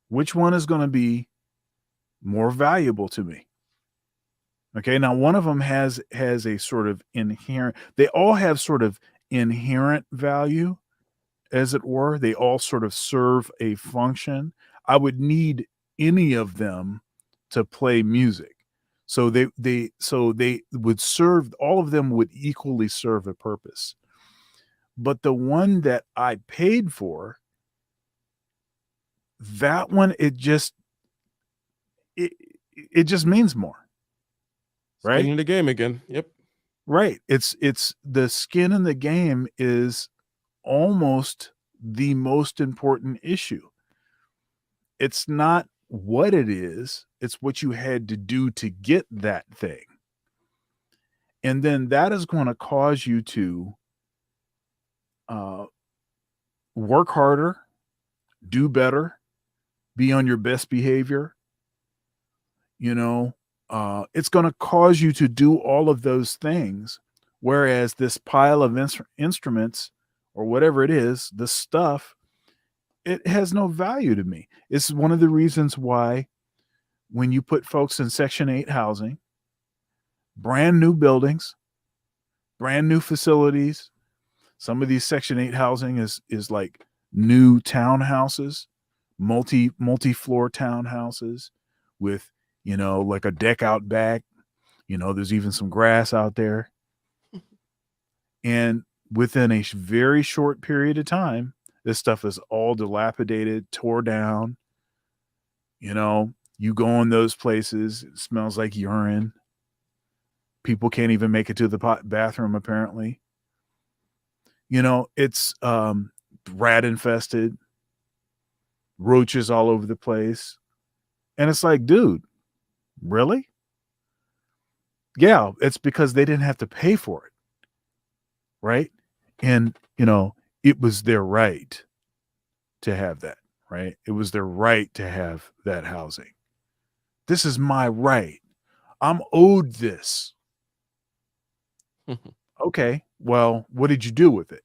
Which one is going to be more valuable to me? Okay, now one of them has a sort of inherent. They all have sort of inherent value, as it were. They all sort of serve a function. I would need any of them to play music. So they would serve, all of them would equally serve a purpose. But the one that I paid for, that one, it, it just means more, Skin right? in the game again. Yep. Right. It's the skin in the game is almost the most important issue. It's not what it is, it's what you had to do to get that thing. And then that is going to cause you to work harder, do better, be on your best behavior. It's going to cause you to do all of those things. Whereas this pile of instruments or whatever it is, the stuff, it has no value to me. It's one of the reasons why when you put folks in Section 8 housing, brand new buildings, brand new facilities, some of these Section 8 housing is like new townhouses, multi-floor townhouses with, like a deck out back. There's even some grass out there. And within a very short period of time, this stuff is all dilapidated, tore down. You go in those places, it smells like urine. People can't even make it to the bathroom, apparently. It's rat infested, roaches all over the place. And it's like, dude, really? Yeah, it's because they didn't have to pay for it. Right? And, it was their right to have that, right? It was their right to have that housing. This is my right. I'm owed this. Okay, well, what did you do with it?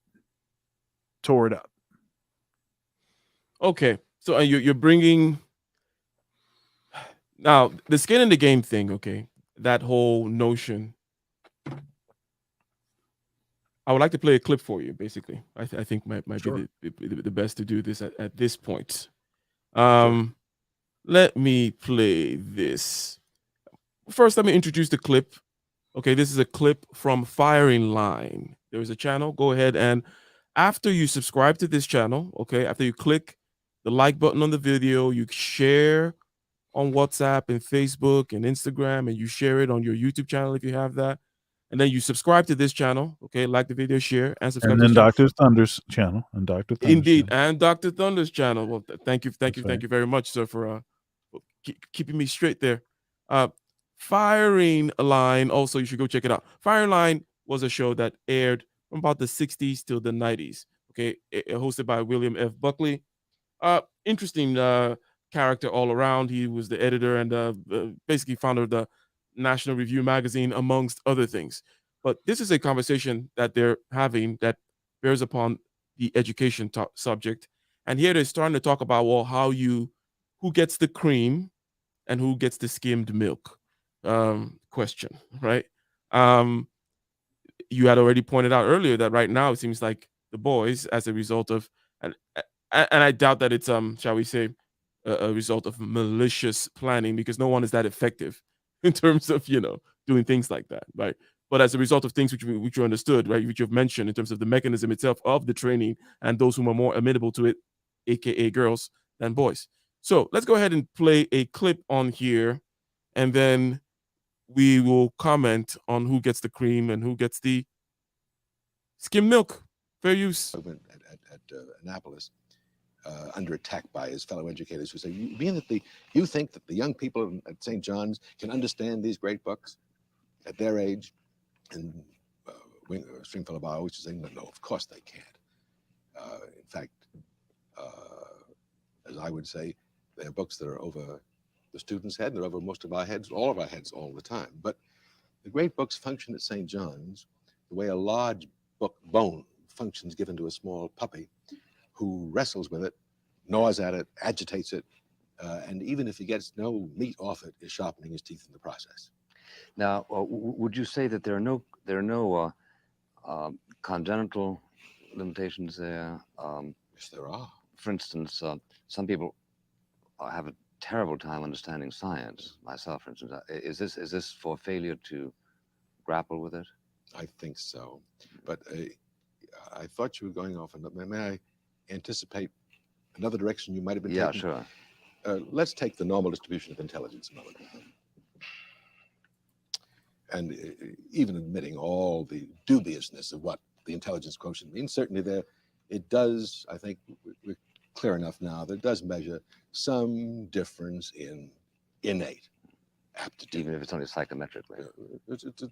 Tore it up. Okay, so you're bringing now the skin in the game thing. Okay, that whole notion. I would like to play a clip for you. Basically, I think might Sure. be the best to do this at this point. Sure. Let me play this. First, let me introduce the clip. Okay, this is a clip from Firing Line. There is a channel. Go ahead and after you subscribe to this channel, okay, after you click the like button on the video, you share on WhatsApp and Facebook and Instagram, and you share it on your YouTube channel if you have that. And then you subscribe to this channel, okay, like the video, share, and subscribe And to then this channel. Dr. Thunder's channel. And Dr. Thunder's Indeed, channel. and Dr. Thunder's channel. Well, thank you right. very much, sir, for keeping me straight there. Firing Line, also, you should go check it out. Firing Line was a show that aired from about the 60s till the 90s, okay, hosted by William F. Buckley. Interesting character all around. He was the editor and basically founder of the National Review magazine, amongst other things. But this is a conversation that they're having that bears upon the education subject. And here they're starting to talk about, well, who gets the cream and who gets the skimmed milk question, right? You had already pointed out earlier that right now it seems like the boys, as a result of, and I doubt that it's shall we say, a result of malicious planning, because no one is that effective in terms of doing things like that, right? But as a result of things which you understood, right, which you've mentioned in terms of the mechanism itself of the training and those who are more amenable to it, aka girls, than boys. So let's go ahead and play a clip on here, and then we will comment on who gets the cream and who gets the skim milk. Fair use. At Annapolis, under attack by his fellow educators, who say, "You think that the young people at St. John's can understand these great books at their age?" And Stringfellow Bow used to say, "No, of course they can't. In fact, as I would say, they're books that are over the student's head, and they're over most of our heads, all of our heads, all the time. But the great books function at St. John's the way a large book bone functions given to a small puppy who wrestles with it, gnaws at it, agitates it, and even if he gets no meat off it, is sharpening his teeth in the process." Now, would you say that there are no congenital limitations there? Yes, there are. For instance, some people have a terrible time understanding science. Myself, for instance, is this for failure to grapple with it? I think so, but I thought you were going off. May I anticipate another direction you might have been Yeah, taking? sure. Let's take the normal distribution of intelligence a moment. And even admitting all the dubiousness of what the intelligence quotient means, certainly it does, I think we're clear enough now, that it does measure some difference in innate aptitude. Even if it's only psychometrically. It's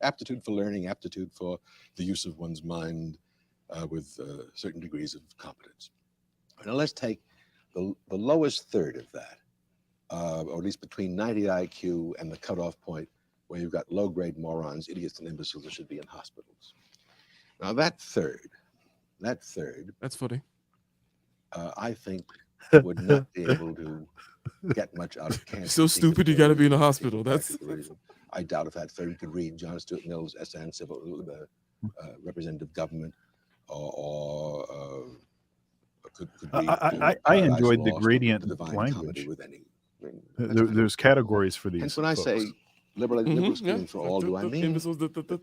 aptitude for learning, aptitude for the use of one's mind with certain degrees of competence. Now let's take the lowest third of that, or at least between 90 IQ and the cutoff point where you've got low-grade morons, idiots, and imbeciles that should be in hospitals. Now that third, That's funny. I think would not be able to get much out of cancer. So stupid, you got to be in a hospital. That's I doubt if that third could read John Stuart Mill's essay on civil representative government, or could read. I enjoyed the Lost, gradient the Divine language. Comedy with any. There's categories for these. Hence, when I folks. say liberal schooling for all, do I mean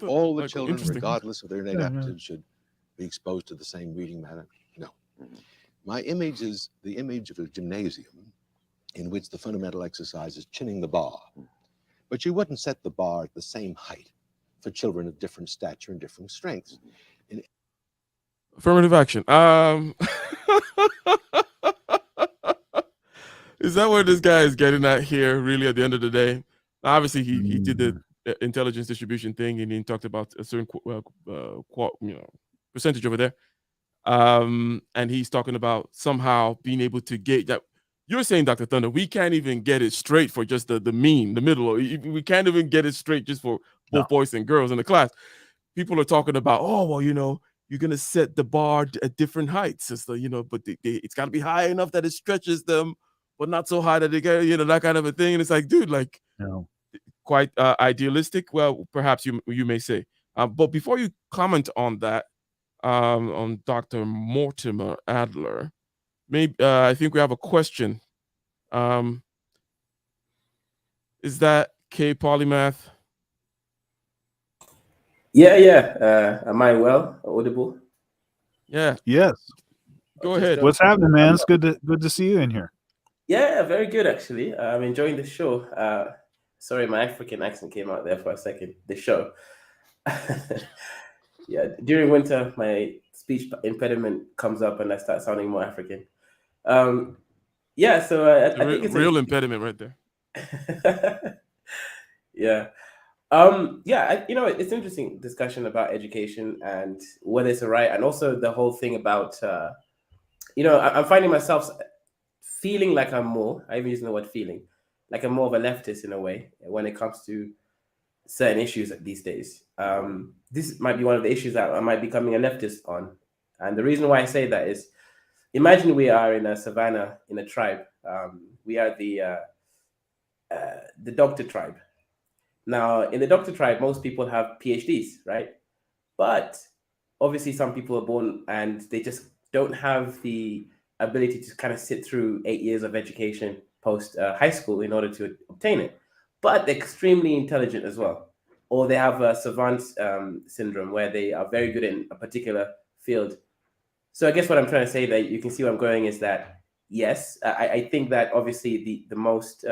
all the children, regardless of their innate aptitude, should be exposed to the same reading matter? No. My image is the image of a gymnasium in which the fundamental exercise is chinning the bar. But you wouldn't set the bar at the same height for children of different stature and different strengths. Affirmative action. Is that what this guy is getting at here, really, at the end of the day? Obviously, he did the intelligence distribution thing, and he talked about a certain percentage over there. And he's talking about somehow being able to get that. You're saying, Dr. Thunder, we can't even get it straight for just the mean, the middle. We can't even get it straight just for both boys and girls in the class. People are talking about, oh, well, you're going to set the bar at different heights. It's but it's got to be high enough that it stretches them, but not so high that they get, that kind of a thing. And it's like, dude, quite idealistic. Well, perhaps you may say. But before you comment on that, on Dr. Mortimer Adler, maybe I think we have a question. Is that K Polymath? Yeah. Am I audible? Yeah. Yes. Go ahead. What's happening, man? It's good to see you in here. Yeah, very good actually. I'm enjoying the show. Sorry, my African accent came out there for a second. The show. Yeah, during winter, my speech impediment comes up and I start sounding more African. Yeah, so I think it's real impediment right there. Yeah. It's interesting discussion about education and whether it's right, and also the whole thing about, I'm finding myself feeling like I'm more, I'm using the word feeling, like I'm more of a leftist in a way when it comes to certain issues these days. This might be one of the issues that I might be becoming a leftist on. And the reason why I say that is, imagine we are in a savannah, in a tribe. We are the doctor tribe. Now, in the doctor tribe, most people have PhDs, right? But obviously some people are born and they just don't have the ability to kind of sit through 8 years of education post high school in order to obtain it. But they're extremely intelligent as well. Or they have a savant syndrome where they are very good in a particular field. So I guess what I'm trying to say, that you can see where I'm going, is that, yes, I think that obviously the most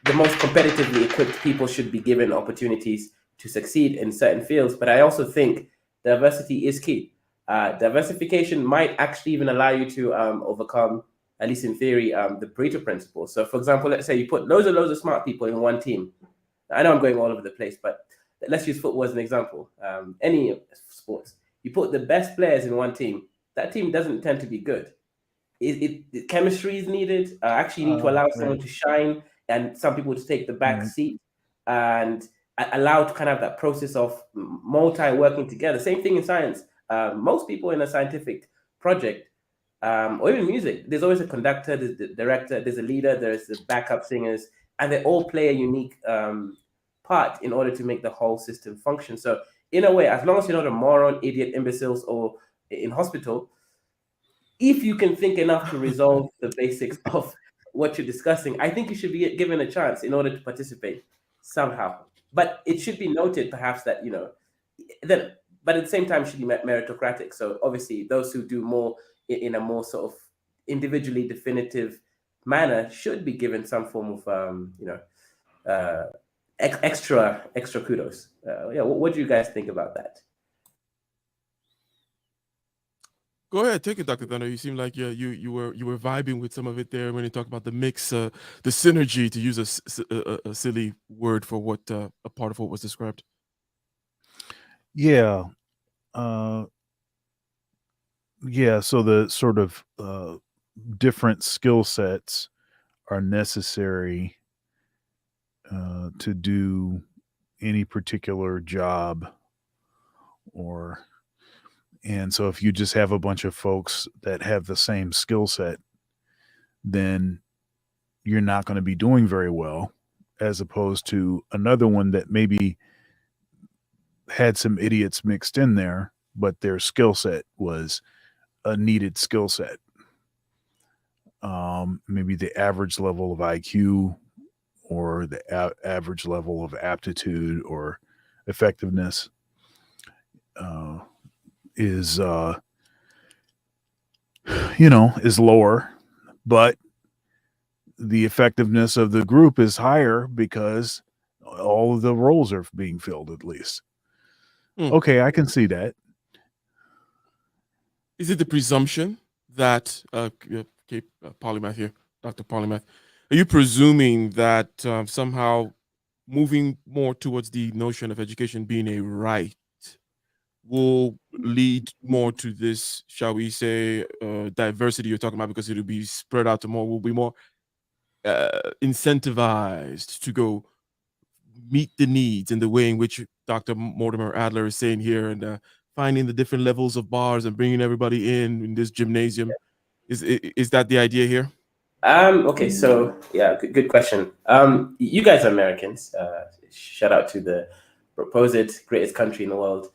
competitively equipped people should be given opportunities to succeed in certain fields. But I also think diversity is key. Diversification might actually even allow you to overcome, at least in theory, the Pareto principle. So for example, let's say you put loads of smart people in one team. I know I'm going all over the place, but let's use football as an example. Any sports, you put the best players in one team, that team doesn't tend to be good. Chemistry is needed. Actually, you need to allow someone to shine, and some people to take the back seat, and allow to kind of have that process of multi-working together. Same thing in science. Most people in a scientific project, or even music, there's always a conductor, there's the director, there's a leader, there's the backup singers, and they all play a unique part in order to make the whole system function. So in a way, as long as you're not a moron, idiot, imbeciles, or in hospital, if you can think enough to resolve the basics of what you're discussing, I think you should be given a chance in order to participate somehow. But it should be noted, perhaps, that, but at the same time, it should be meritocratic. So obviously, those who do more in a more sort of individually definitive manner should be given some form of, extra kudos. What do you guys think about that? Go ahead, take it, Dr. Thunder. You seem like you were vibing with some of it there when you talk about the mix, the synergy, to use a silly word for what a part of what was described. Yeah. Yeah. So the sort of different skill sets are necessary to do any particular job, and so if you just have a bunch of folks that have the same skill set, then you're not going to be doing very well, as opposed to another one that maybe had some idiots mixed in there, but their skill set was a needed skill set. Maybe the average level of IQ or the average level of aptitude or effectiveness is is lower, but the effectiveness of the group is higher because all of the roles are being filled, at least. Okay, I can see that. Is it the presumption that Polymath here, Dr. Polymath, are you presuming that somehow moving more towards the notion of education being a right will lead more to this, shall we say, diversity you're talking about, because it'll be spread out to more, will be more incentivized to go meet the needs in the way in which Dr. Mortimer Adler is saying here, and finding the different levels of bars and bringing everybody in this gymnasium? Is that the idea here? Okay, so yeah, good question. You guys are Americans. Shout out to the proposed greatest country in the world.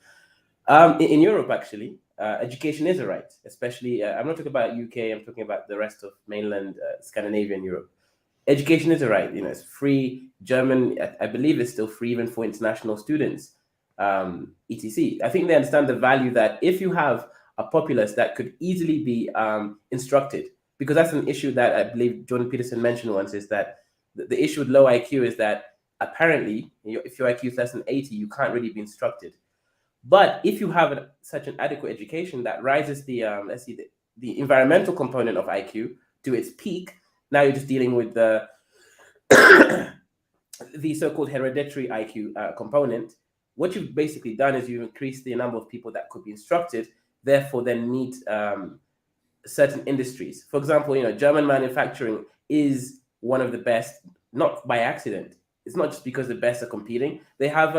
In Europe, actually, education is a right. Especially, I'm not talking about UK. I'm talking about the rest of mainland Scandinavian Europe. Education is a right. It's free. German, I believe, is still free even for international students. etc. I think they understand the value that if you have a populace that could easily be instructed, because that's an issue that I believe Jordan Peterson mentioned once, is that the issue with low IQ is that apparently if your IQ is less than 80, you can't really be instructed. But if you have such an adequate education that rises the environmental component of IQ to its peak, now you're just dealing with the the so-called hereditary IQ component. What you've basically done is you've increased the number of people that could be instructed, therefore then meet certain industries. For example, German manufacturing is one of the best, not by accident. It's not just because the best are competing. They have,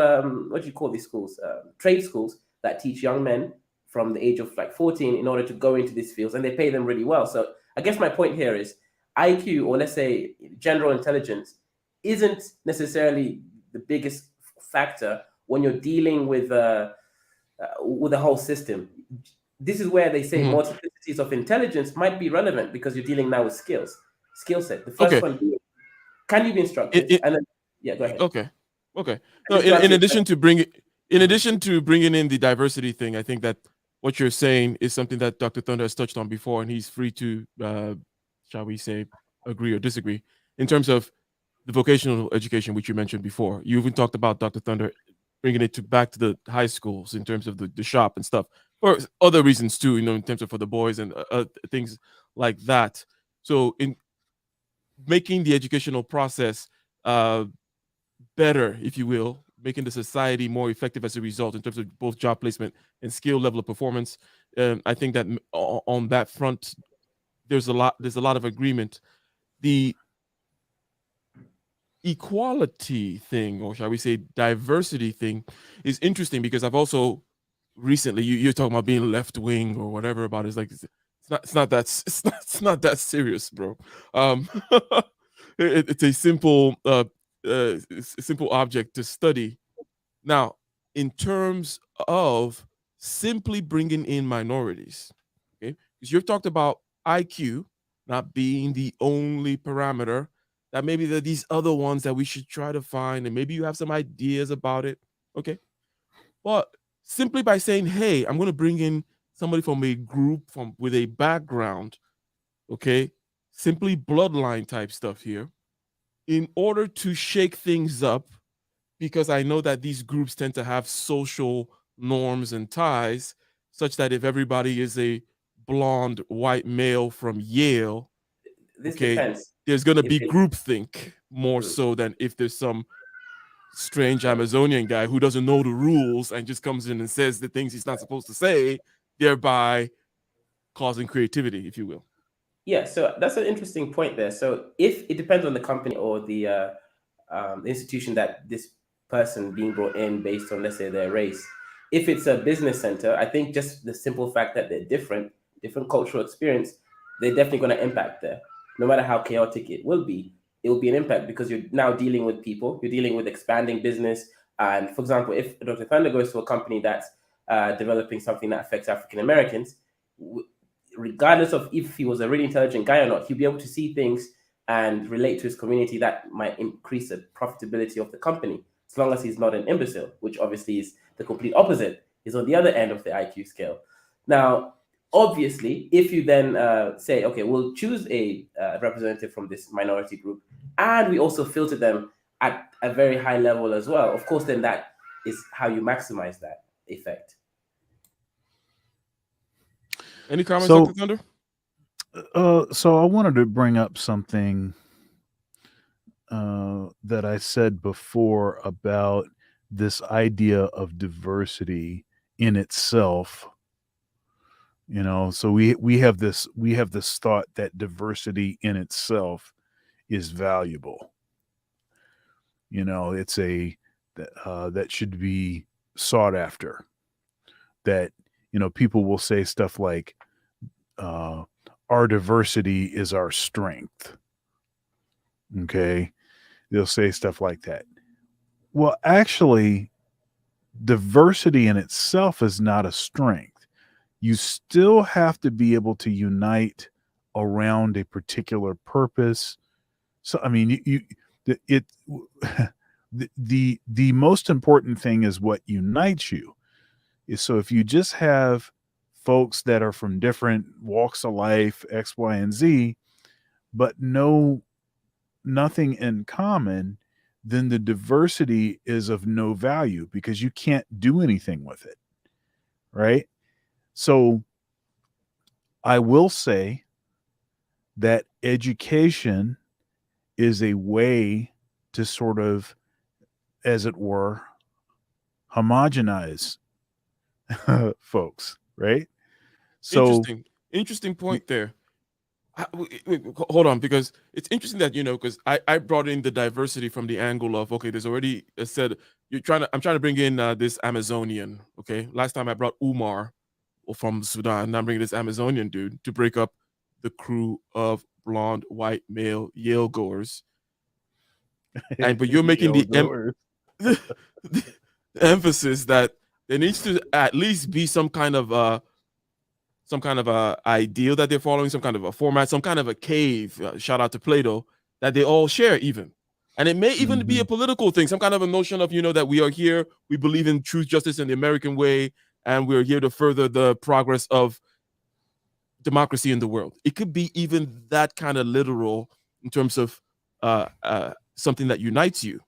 what do you call these schools? Trade schools that teach young men from the age of 14 in order to go into these fields, and they pay them really well. So I guess my point here is IQ, or let's say general intelligence, isn't necessarily the biggest factor when you're dealing with the whole system. This is where they say multiplicities of intelligence might be relevant, because you're dealing now with skill set. The first one being, can you be instructed? And then, yeah, go ahead. Okay. No, in addition to bringing in the diversity thing, I think that what you're saying is something that Dr. Thunder has touched on before, and he's free to, shall we say, agree or disagree in terms of the vocational education, which you mentioned before. You even talked about, Dr. Thunder, bringing it back to the high schools in terms of the shop and stuff, or other reasons too, in terms of for the boys and things like that. So in making the educational process better, if you will, making the society more effective as a result in terms of both job placement and skill level of performance, I think that on that front, there's a lot of agreement. The equality thing, or shall we say diversity thing, is interesting, because I've also recently, you're talking about being left wing or whatever about it. It's like, it's not that serious, bro. It's a simple object to study. Now, in terms of simply bringing in minorities, okay, because you've talked about IQ not being the only parameter, that maybe there are these other ones that we should try to find, and maybe you have some ideas about it. Okay. But simply by saying, hey, I'm going to bring in somebody from a group with a background, okay, simply bloodline type stuff here, in order to shake things up, because I know that these groups tend to have social norms and ties, such that if everybody is a blonde white male from Yale, This okay, depends. there's going to If be it- groupthink more so than if there's some strange Amazonian guy who doesn't know the rules and just comes in and says the things he's not supposed to say, thereby causing creativity, if you will. Yeah, so that's an interesting point there. So if it depends on the company or the institution that this person being brought in based on, let's say, their race. If it's a business center, I think just the simple fact that they're different cultural experience, they're definitely going to impact there. No matter how chaotic it will be an impact because you're now dealing with people, you're dealing with expanding business. And for example, if Dr. Thunder goes to a company that's developing something that affects African Americans, regardless of if he was a really intelligent guy or not, he'll be able to see things and relate to his community that might increase the profitability of the company, as long as he's not an imbecile, which obviously is the complete opposite, is on the other end of the IQ scale. Now, obviously, if you then say, okay, we'll choose a representative from this minority group, and we also filter them at a very high level as well, of course, then that is how you maximize that effect. Any comments, So- Dr. Thunder? So I wanted to bring up something that I said before about this idea of diversity in itself. You know, so we have this thought that diversity in itself is valuable. You know, it's that should be sought after. That, you know, people will say stuff like, our diversity is our strength. Okay. They'll say stuff like that. Well, actually, diversity in itself is not a strength. You still have to be able to unite around a particular purpose. So, I mean, the most important thing is what unites you. So if you just have folks that are from different walks of life, X, Y, and Z, but nothing in common, then the diversity is of no value because you can't do anything with it. Right? So I will say that education is a way to sort of, as it were, homogenize folks, right? So Interesting point there. Wait, hold on, because it's interesting that, you know, because I brought in the diversity from the angle of, okay, there's already said I'm trying to bring in this Amazonian. Okay, last time I brought Umar from Sudan. Now I'm bringing this Amazonian dude to break up the crew of blonde white male Yale goers. But you're making the emphasis that there needs to at least be some kind of ideal that they're following, some kind of a format, some kind of a cave. Shout out to Plato, that they all share even. And it may even be a political thing, some kind of a notion of, you know, that we are here, we believe in truth, justice, and the American way, and we're here to further the progress of democracy in the world. It could be even that kind of literal in terms of something that unites you.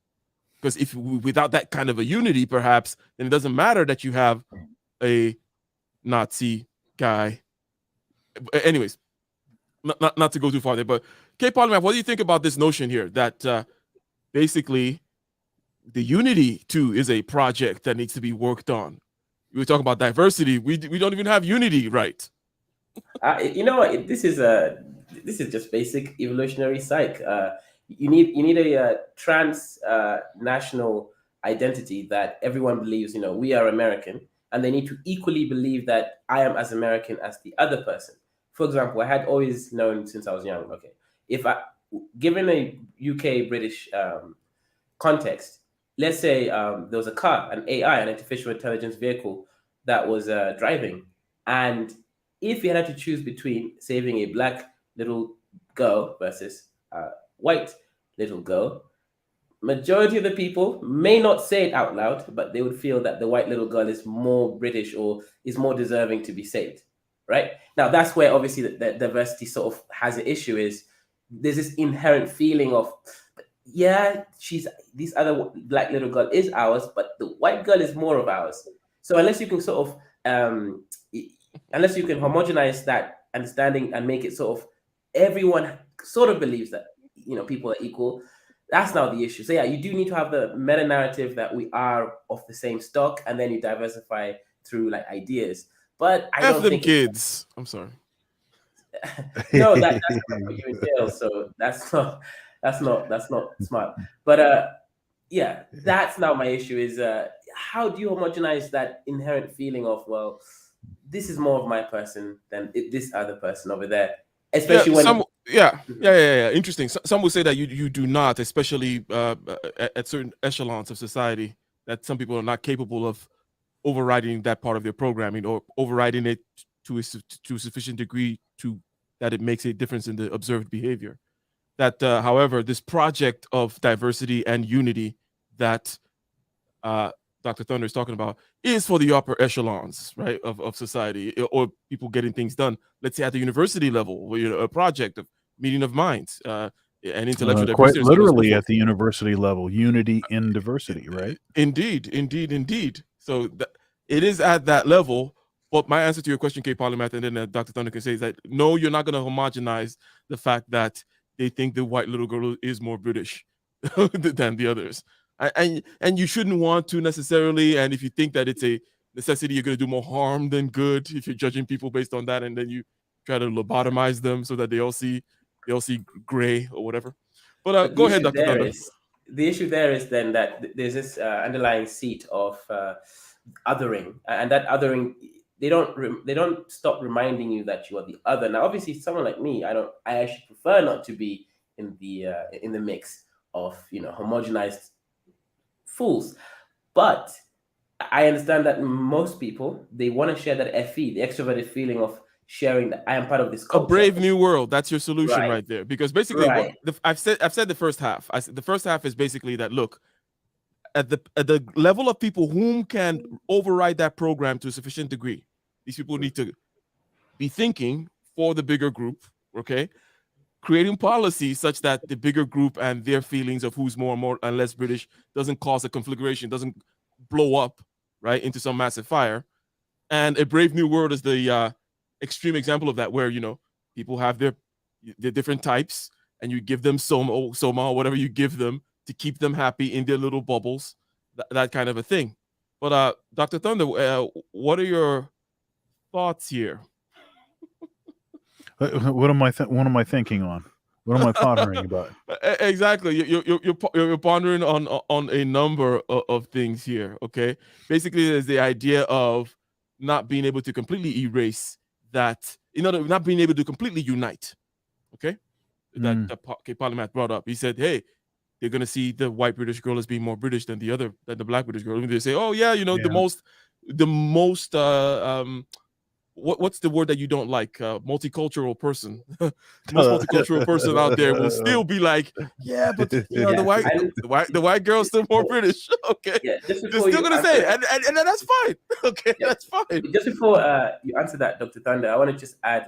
Because if without that kind of a unity, perhaps, then it doesn't matter that you have a Nazi guy. Anyways, not to go too far there, but K. Polymath, what do you think about this notion here that basically the unity too is a project that needs to be worked on? We were talking about diversity. We don't even have unity, right? You know what? This is just basic evolutionary psych. You need a transnational identity that everyone believes, you know, we are American, and they need to equally believe that I am as American as the other person. For example, I had always known since I was young, okay, if given a UK British context, let's say there was a car, an AI, an artificial intelligence vehicle that was driving, and if you had to choose between saving a black little girl versus white little girl, majority of the people may not say it out loud, but they would feel that the white little girl is more British or is more deserving to be saved, right? Now, that's where obviously the diversity sort of has an issue, is there's this inherent feeling of, yeah, this other black little girl is ours, but the white girl is more of ours. So unless you can sort of unless you can homogenize that understanding and make it sort of everyone sort of believes that people are equal. That's now the issue. So yeah, you do need to have the meta narrative that we are of the same stock, and then you diversify through like ideas. But I F don't them think kids. I'm sorry. no, that's gonna put you in jail. So that's not smart. But yeah, that's now my issue is how do you homogenize that inherent feeling of, well, this is more of my person than this other person over there, especially when Yeah. Interesting. Some will say that you do not, especially at certain echelons of society, that some people are not capable of overriding that part of their programming or overriding it to a sufficient degree to that it makes a difference in the observed behavior. That, however, this project of diversity and unity that Dr. Thunder is talking about is for the upper echelons, right, of society, or people getting things done. Let's say at the university level, where a project of meeting of minds and intellectual quite diversity. literally at the university level, unity in diversity, right? Indeed. So it is at that level. But my answer to your question, K. Polymath, and then Dr. Thunder can say is that no, you're not going to homogenize the fact that they think the white little girl is more British than the others. And you shouldn't want to necessarily. And if you think that it's a necessity, you're going to do more harm than good if you're judging people based on that, and then you try to lobotomize them so that they all see gray or whatever. But go ahead, Dr. Thunder. The issue there is then that there's this underlying seat of othering, and that othering, they don't stop reminding you that you are the other. Now, obviously, someone like me, I actually prefer not to be in the mix of homogenized fools, but I understand that most people, they want to share that FE, the extroverted feeling of sharing that I am part of this culture. A brave new world. That's your solution right there. Because basically, I've said the first half. The first half is basically that, look, at the level of people whom can override that program to a sufficient degree, these people need to be thinking for the bigger group, okay? Creating policies such that the bigger group and their feelings of who's more and less British doesn't cause a conflagration, doesn't blow up, right, into some massive fire. And a brave new world is the extreme example of that, where people have their different types, and you give them soma, whatever you give them to keep them happy in their little bubbles, that kind of a thing. But Dr. Thunder, what are your thoughts here? What am I thinking on? What am I pondering about? Exactly. You're pondering on a number of things here. Okay. Basically, there's the idea of not being able to completely erase that, not being able to completely unite. Okay. That Polymath brought up. He said, hey, they're gonna see the white British girl as being more British than the black British girl. And they say, oh yeah, the most what's the word that you don't like? Multicultural person. Most multicultural person out there will still be like, yeah, but the white girl's still more British. Okay, they're still gonna say it, and that's fine. Okay, that's fine. Just before you answer that, Dr. Thunder, I want to just add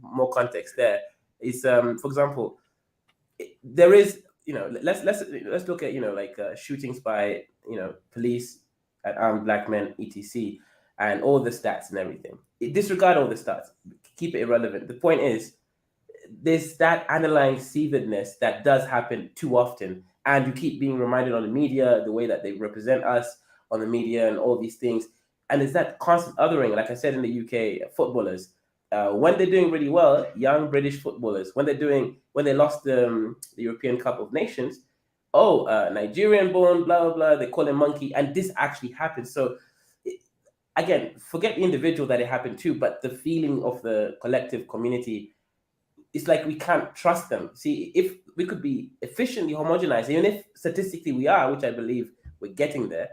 more context. There is, for example, there is let's look at shootings by police at armed black men, etc. And all the stats and everything. Disregard all the stats. Keep it irrelevant. The point is, there's that underlying seethedness that does happen too often. And you keep being reminded on the media, the way that they represent us on the media and all these things. And there's that constant othering. Like I said, in the UK, footballers, when they're doing really well, young British footballers, when they lost the European Cup of Nations, Nigerian born, blah, blah, blah, they call him monkey. And this actually happens. So, again, forget the individual that it happened to, but the feeling of the collective community, it's like we can't trust them. See, if we could be efficiently homogenized, even if statistically we are, which I believe we're getting there,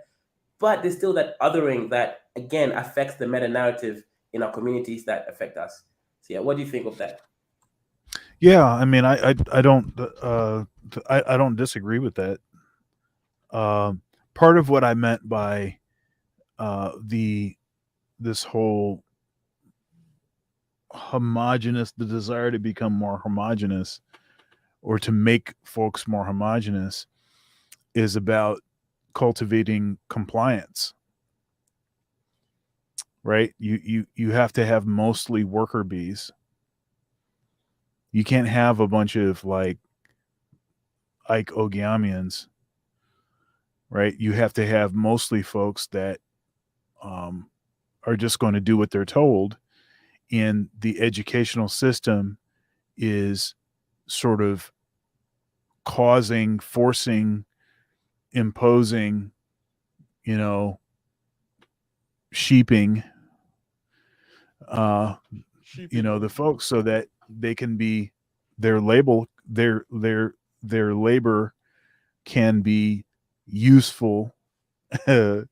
but there's still that othering that, again, affects the meta-narrative in our communities that affect us. So yeah, what do you think of that? Yeah, I mean, I don't disagree with that. Part of what I meant by this whole homogenous, the desire to become more homogenous or to make folks more homogenous, is about cultivating compliance. right? You have to have mostly worker bees. You can't have a bunch of like Ike Ogiamians, right? You have to have mostly folks that are just going to do what they're told, and the educational system is sort of causing, forcing, imposing, you know, sheeping, you know, the folks so that they can be their label, their labor can be useful as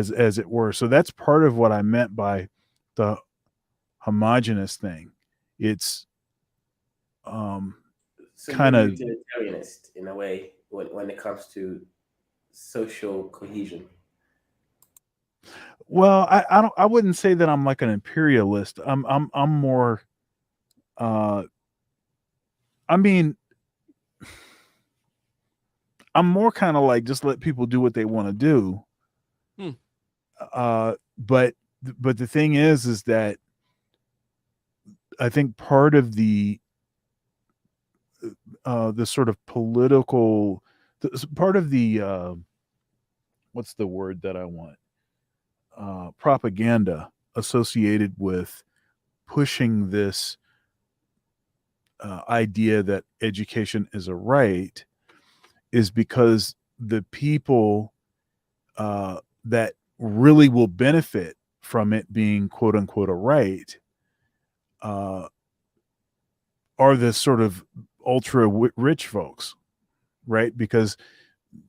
it were. So that's part of what I meant by the homogenous thing. It's So kind you're of utilitarianist in a way when it comes to social cohesion. well, I wouldn't say that I'm like an imperialist. I'm more I mean, I'm more kind of like just let people do what they want to do. But the thing is that I think part of the sort of political, part of the what's the word that I want? Propaganda associated with pushing this idea that education is a right is because the people that really will benefit from it being quote unquote a right are the sort of ultra rich folks, right? Because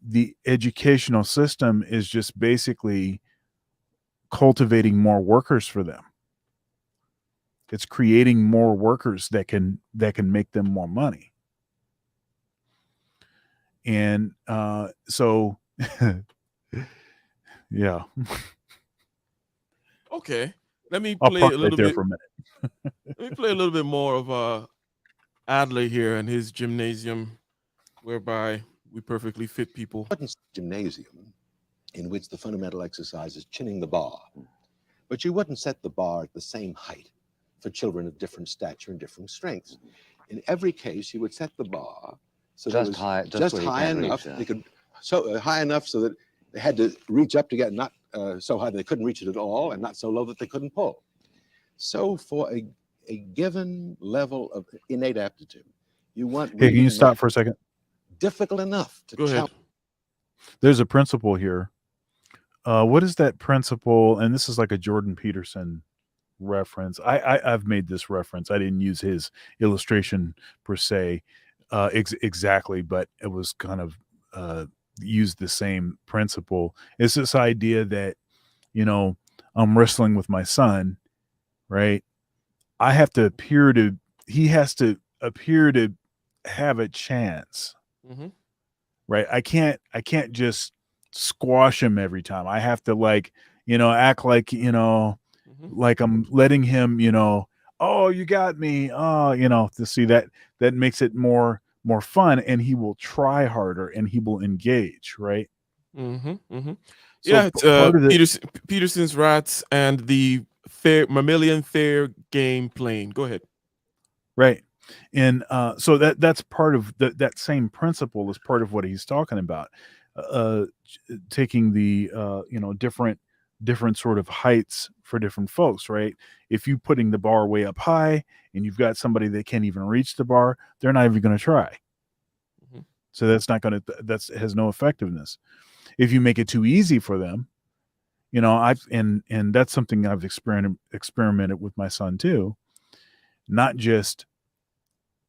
the educational system is just basically cultivating more workers for them. It's creating more workers that can make them more money. And so yeah. Okay. Let me I'll play park a right little there bit. for a minute. Let me play a little bit more of Adler here and his gymnasium, whereby we perfectly fit people. Gymnasium in which the fundamental exercise is chinning the bar, but you wouldn't set the bar at the same height for children of different stature and different strengths. In every case, you would set the bar so that it was just high enough. They could high enough so that they had to reach up to get not so high that they couldn't reach it at all, and not so low that they couldn't pull. So for a given level of innate aptitude, you want. Hey, can you stop for a second? Difficult enough to Go ahead. There's a principle here. What is that principle? And this is like a Jordan Peterson reference. I've made this reference. I didn't use his illustration per se exactly, but it was kind of used the same principle. It's this idea that, you know, I'm wrestling with my son, right? I have to appear to, he has to appear to have a chance, right? I can't just squash him every time. I have to like, you know, act like, you know, like I'm letting him, you know, oh, you got me. Oh, you know, to see that makes it more fun, and he will try harder and he will engage, right? So Yeah, it's Peterson's rats and the mammalian fair game plane. Go ahead. Right. And so that's part of that same principle is part of what he's talking about. Taking the you know, different sort of heights for different folks, right? If you putting the bar way up high and you've got somebody that can't even reach the bar, they're not even going to try. So that's not going to, that has no effectiveness. If you make it too easy for them, you know, and that's something I've experimented with my son too. Not just,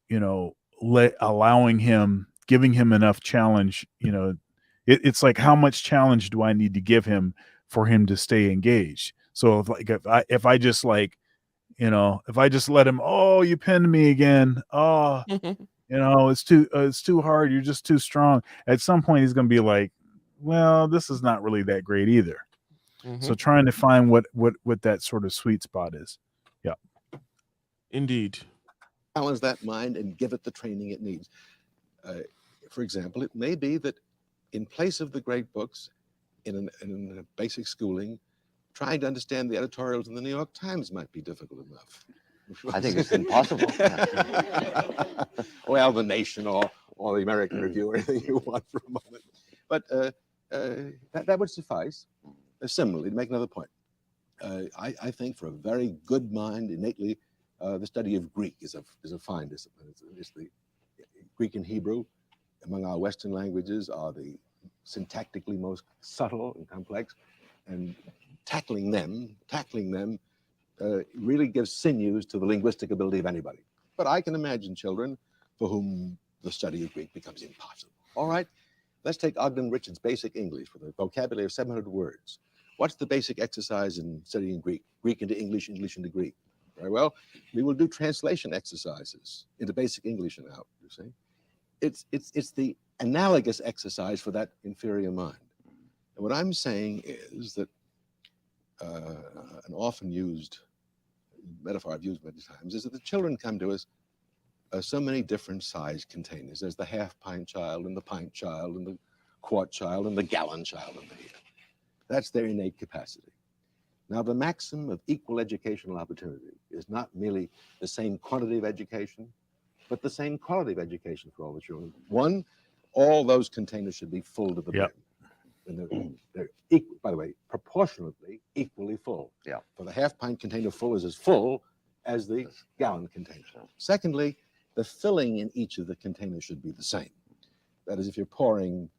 you know, allowing him, giving him enough challenge, you know, it's like, how much challenge do I need to give him for him to stay engaged? So if I just like, you know, if I just let him, oh, you pinned me again. Oh, you know, it's too hard. You're just too strong. At some point he's going to be like, well, this is not really that great either. So trying to find what that sort of sweet spot is. Yeah. Indeed. Balance that mind and give it the training it needs. For example, it may be that in place of the great books, in a basic schooling, trying to understand the editorials in the New York Times might be difficult enough. I think it's impossible. Well, the Nation or the American Review or anything you want for a moment. But that would suffice. Similarly, to make another point, I think for a very good mind, innately, the study of Greek is a fine discipline. It's the Greek and Hebrew among our Western languages are the syntactically most subtle and complex, and tackling them really gives sinews to the linguistic ability of anybody. But I can imagine children for whom the study of Greek becomes impossible. All right, let's take Ogden Richards' Basic English with a vocabulary of 700 words. What's the basic exercise in studying Greek? Greek into English, English into Greek. Very well, we will do translation exercises into Basic English and out, you see. It's the analogous exercise for that inferior mind. And what I'm saying is that an often used metaphor I've used many times is that the children come to us so many different size containers. There's the half-pint child and the pint child and the quart child and the gallon child in here. That's their innate capacity. Now, the maxim of equal educational opportunity is not merely the same quantity of education, but the same quality of education for all the children. One, all those containers should be full to the brim. And they're equal, by the way, proportionately equally full. Yeah. For the half-pint container full is as full as the gallon container. Secondly, the filling in each of the containers should be the same. That is, if you're pouring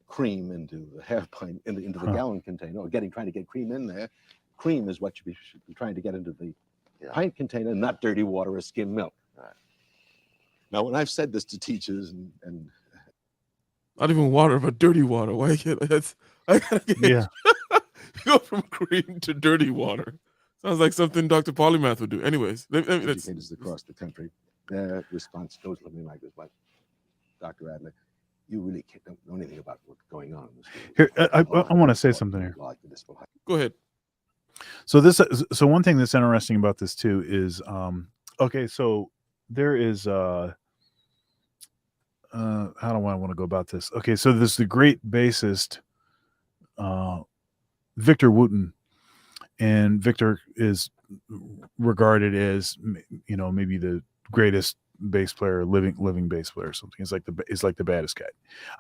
cream into the half-pint, into the gallon container, or trying to get cream in there, cream is what you should be trying to get into the pint container, not dirty water or skim milk. Right. Now, when I've said this to teachers and Not even water, but dirty water. Why can't I gotta get Yeah. go from cream to dirty water? Sounds like something Dr. Polymath would do. Anyways, let's educators across the country, their response goes something like this: "But Dr. Adler, you really don't know anything about what's going on in the school." Here, I want to say something here. go ahead. So one thing that's interesting about this too is okay, so there is how do I want to go about this? Okay, so there's the great bassist Victor Wooten, and Victor is regarded as, you know, maybe the greatest bass player, living bass player or something. He's like the baddest guy.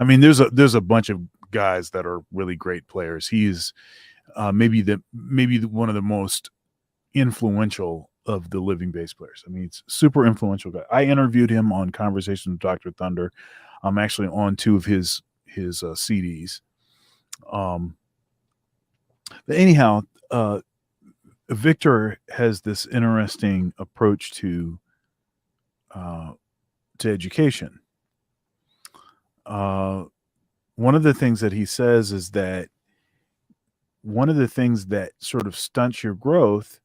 I mean, there's a bunch of guys that are really great players. He's maybe one of the most influential of the living bass players. I mean, it's super influential guy. I interviewed him on Conversation with Dr. Thunder. I'm actually on 2 of his CDs. But anyhow, Victor has this interesting approach to education. One of the things that he says is that one of the things that sort of stunts your growth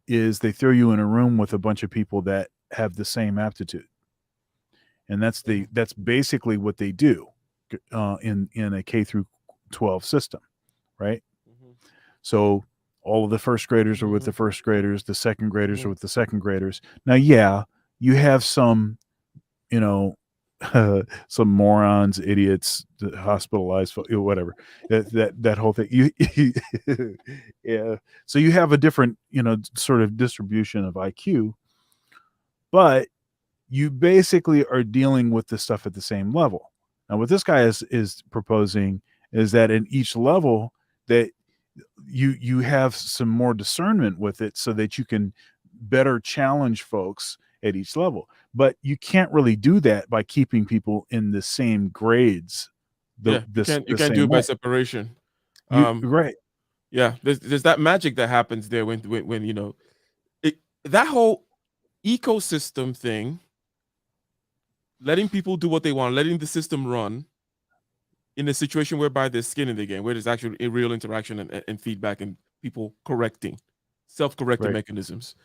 is they throw you in a room with a bunch of people that have the same aptitude. And that's basically what they do in a K through 12 system, right? Mm-hmm. So all of the first graders are with the first graders, the second graders are with the second graders. Now, yeah, you have some, you know, some morons, idiots, hospitalized, whatever, that whole thing. Yeah. So you have a different, you know, sort of distribution of IQ, but you basically are dealing with the stuff at the same level. Now, what this guy is proposing is that in each level that you have some more discernment with it, so that you can better challenge folks at each level. But you can't really do that by keeping people in the same grades. You can't do it by separation. Right. Yeah, there's that magic that happens there when you know that whole ecosystem thing, letting people do what they want, letting the system run in a situation whereby there's skin in the game, where there's actually a real interaction and feedback and people self-correcting mechanisms.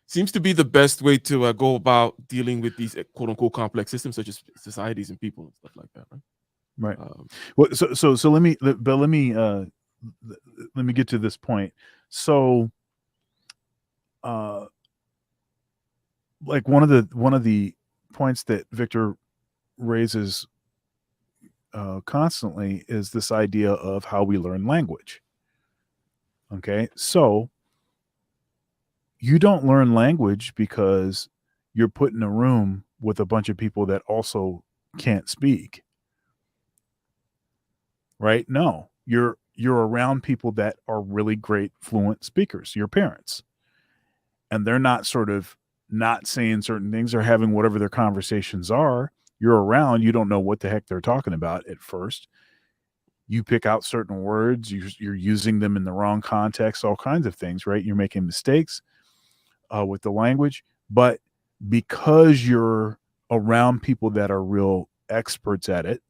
Seems to be the best way to go about dealing with these quote unquote complex systems, such as societies and people and stuff like that, right? Right. Well, so let me get to this point. So, like one of the points that Victor raises constantly is this idea of how we learn language. Okay, so you don't learn language because you're put in a room with a bunch of people that also can't speak, right? No, you're around people that are really great fluent speakers, your parents, and they're not sort of not saying certain things or having whatever their conversations are. You're around, you don't know what the heck they're talking about at first. You pick out certain words, you're using them in the wrong context, all kinds of things, right? You're making mistakes with the language, but because you're around people that are real experts at it,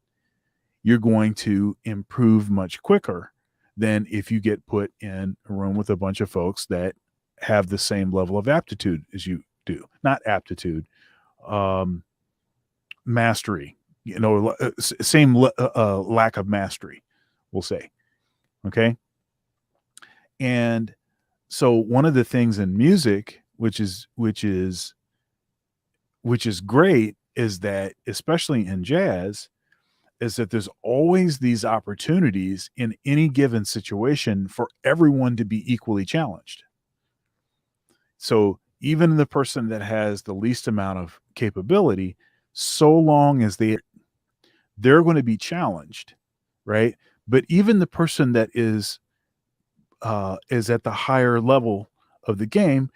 you're going to improve much quicker than if you get put in a room with a bunch of folks that have the same level of aptitude as you do. Not aptitude, mastery, same lack of mastery, we'll say. Okay. And so one of the things in music, which is great, is that, especially in jazz, is that there's always these opportunities in any given situation for everyone to be equally challenged. So even the person that has the least amount of capability, so long as they're going to be challenged, right? But even the person that is at the higher level of the game,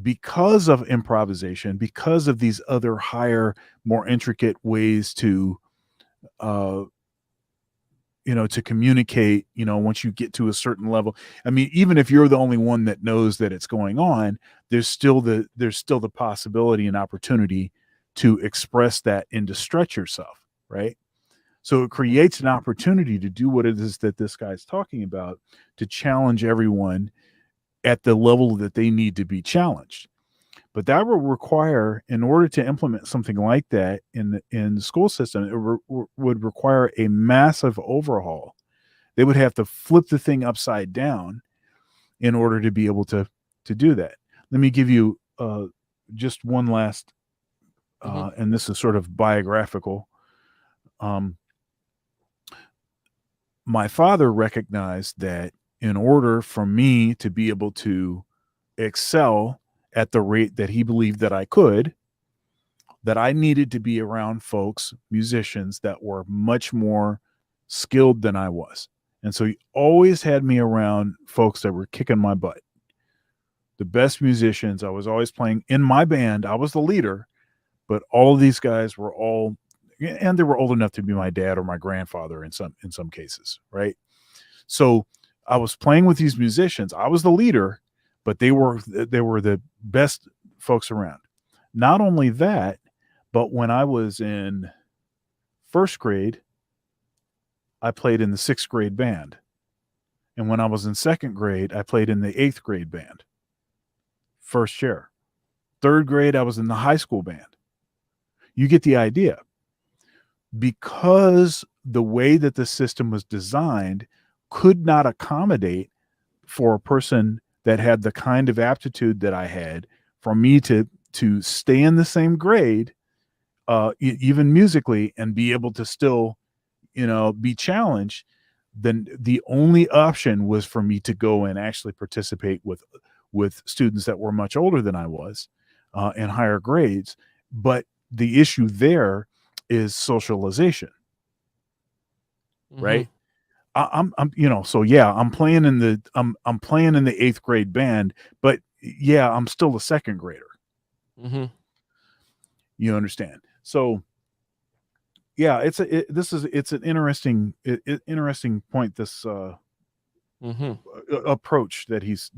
because of improvisation, because of these other higher, more intricate ways to to communicate, once you get to a certain level. I mean, even if you're the only one that knows that it's going on, there's still the possibility and opportunity to express that and to stretch yourself, right? So it creates an opportunity to do what it is that this guy's talking about, to challenge everyone at the level that they need to be challenged. But that will require, in order to implement something like that in the school system, it would require a massive overhaul. They would have to flip the thing upside down in order to be able to do that. Let me give you just one last, and this is sort of biographical. My father recognized that in order for me to be able to excel at the rate that he believed that I could, that I needed to be around folks, musicians, that were much more skilled than I was. And so he always had me around folks that were kicking my butt. The best musicians. I was always playing in my band. I was the leader, but all of these guys were all, and they were old enough to be my dad or my grandfather in some cases, right? So I was playing with these musicians. I was the leader, but they were the best folks around. Not only that, but when I was in first grade, I played in the 6th grade band. And when I was in 2nd grade, I played in the 8th grade band. First chair. 3rd grade, I was in the high school band. You get the idea. Because the way that the system was designed could not accommodate for a person that had the kind of aptitude that I had, for me to stay in the same grade, even musically, and be able to still, be challenged, then the only option was for me to go and actually participate with students that were much older than I was, in higher grades. But the issue there is socialization, right? I'm so yeah, I'm playing in the 8th grade band, but yeah, I'm still a 2nd grader. You understand? So yeah, it's an interesting point, this approach that he's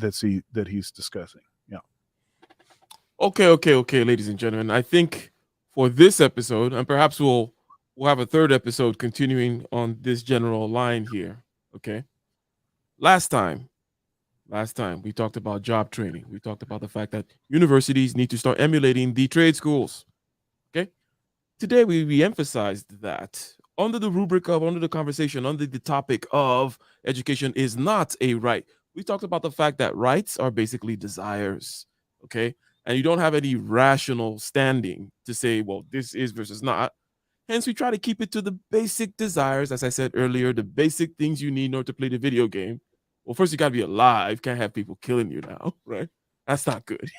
discussing. Yeah. Okay, ladies and gentlemen. I think for this episode, and perhaps we'll have a third episode continuing on this general line here. Okay. Last time we talked about job training. We talked about the fact that universities need to start emulating the trade schools. Okay. Today we re-emphasized that under the conversation, under the topic of education is not a right. We talked about the fact that rights are basically desires. Okay. And you don't have any rational standing to say, well, this is versus not. Hence, we try to keep it to the basic desires, as I said earlier, the basic things you need in order to play the video game. Well, first you got to be alive. Can't have people killing you now, right? That's not good.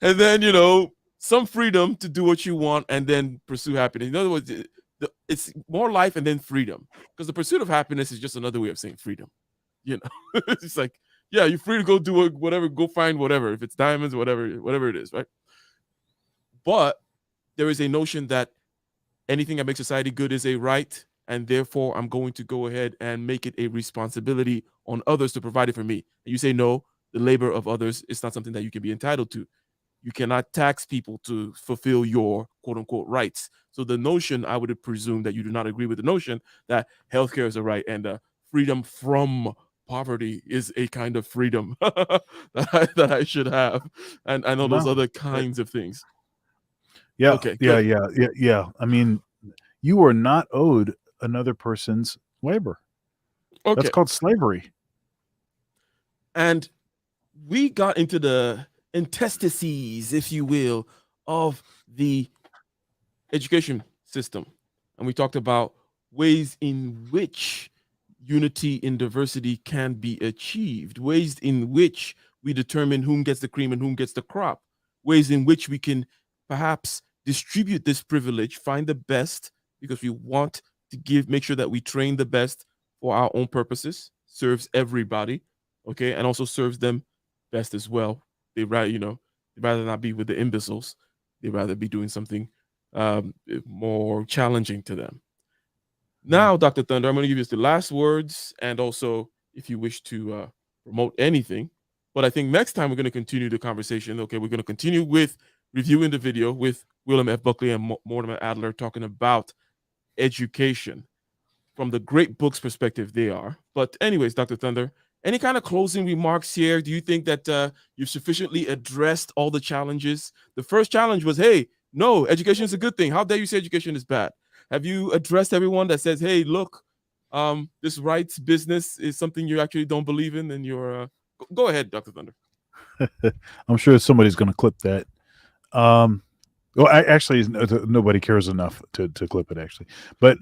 And then, you know, some freedom to do what you want and then pursue happiness. In other words, it's more life and then freedom, because the pursuit of happiness is just another way of saying freedom. You know, it's like, yeah, you're free to go do whatever, go find whatever, if it's diamonds, whatever it is, right? But there is a notion that anything that makes society good is a right, and therefore I'm going to go ahead and make it a responsibility on others to provide it for me. And you say, no, the labor of others is not something that you can be entitled to. You cannot tax people to fulfill your quote unquote rights. So the notion, I would presume that you do not agree with the notion that healthcare is a right and freedom from poverty is a kind of freedom that I should have. And I know those No, other kinds of things. yeah, Okay, yeah, good. yeah. I mean, you are not owed another person's labor. Okay. That's called slavery. And we got into the interstices, if you will, of the education system. And we talked about ways in which unity in diversity can be achieved, ways in which we determine whom gets the cream and whom gets the crop, ways in which we can perhaps distribute this privilege, find the best, because we want to make sure that we train the best for our own purposes, serves everybody, okay, and also serves them best as well. They'd rather not be with the imbeciles. They'd rather be doing something more challenging to them. Now, Dr. Thunder, I'm going to give you the last words, and also if you wish to promote anything. But I think next time we're going to continue the conversation. Okay, we're going to continue with reviewing the video with William F. Buckley and Mortimer Adler talking about education from the great books perspective they are. But anyways, Dr. Thunder, any kind of closing remarks here? Do you think that you've sufficiently addressed all the challenges? The first challenge was, hey, no, education is a good thing. How dare you say education is bad? Have you addressed everyone that says, hey, look, this rights business is something you actually don't believe in, and you're go ahead, Dr. Thunder. I'm sure somebody's going to clip that. Well, actually, nobody cares enough to clip it, actually. But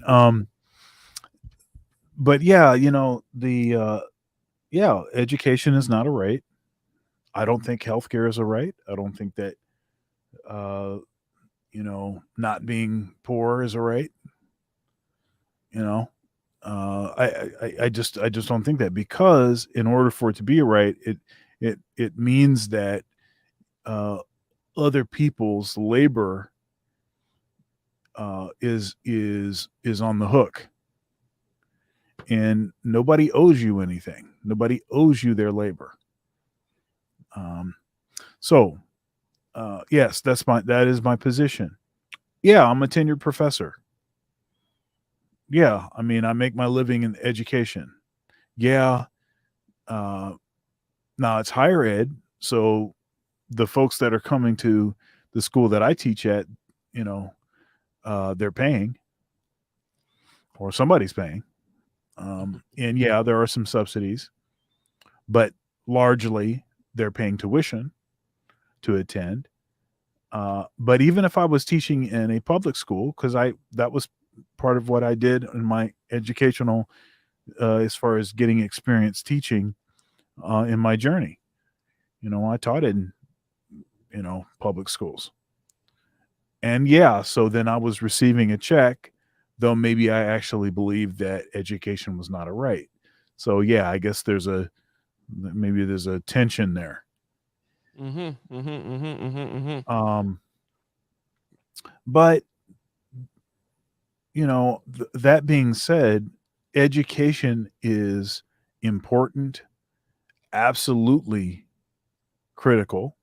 yeah, you know, education is not a right. I don't think healthcare is a right. I don't think that, not being poor is a right. You know, I just don't think that, because in order for it to be a right, it means that other people's labor is on the hook, and nobody owes you anything. Nobody owes you their labor. Yes, that is my position. Yeah, I'm a tenured professor. Yeah, I mean, I make my living in education. Yeah, now it's higher ed, so the folks that are coming to the school that I teach at, they're paying, or somebody's paying. And yeah, there are some subsidies, but largely they're paying tuition to attend. But even if I was teaching in a public school, because that was part of what I did in my educational, as far as getting experience teaching in my journey, I taught in, public schools. And yeah, so then I was receiving a check, though maybe I actually believed that education was not a right. So yeah, I guess there's a tension there. But that being said, education is important, absolutely critical.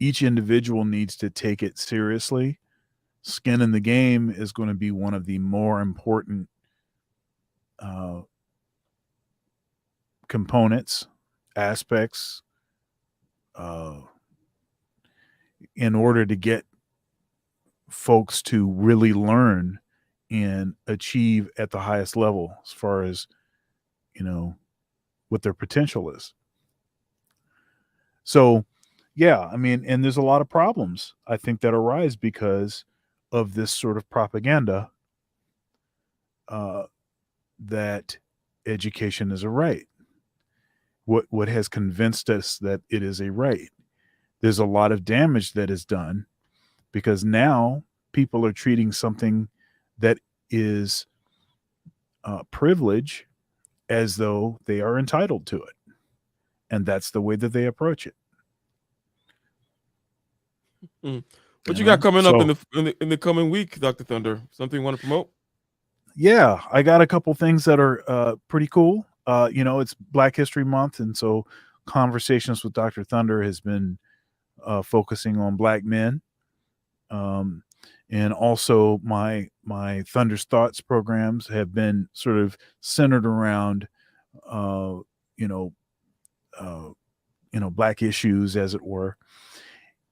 Each individual needs to take it seriously. Skin in the game is going to be one of the more important components, aspects, in order to get folks to really learn and achieve at the highest level, as far as what their potential is. So yeah, I mean, and there's a lot of problems I think that arise because of this sort of propaganda that education is a right. What has convinced us that it is a right? There's a lot of damage that is done because now people are treating something that is privilege as though they are entitled to it, and that's the way that they approach it. What you got coming up So- in the coming week, Dr. Thunder? Something you want to promote? Yeah, I got a couple things that are pretty cool. It's Black History Month, and so Conversations with Dr. Thunder has been focusing on Black men, and also my Thunder's Thoughts programs have been sort of centered around, Black issues, as it were.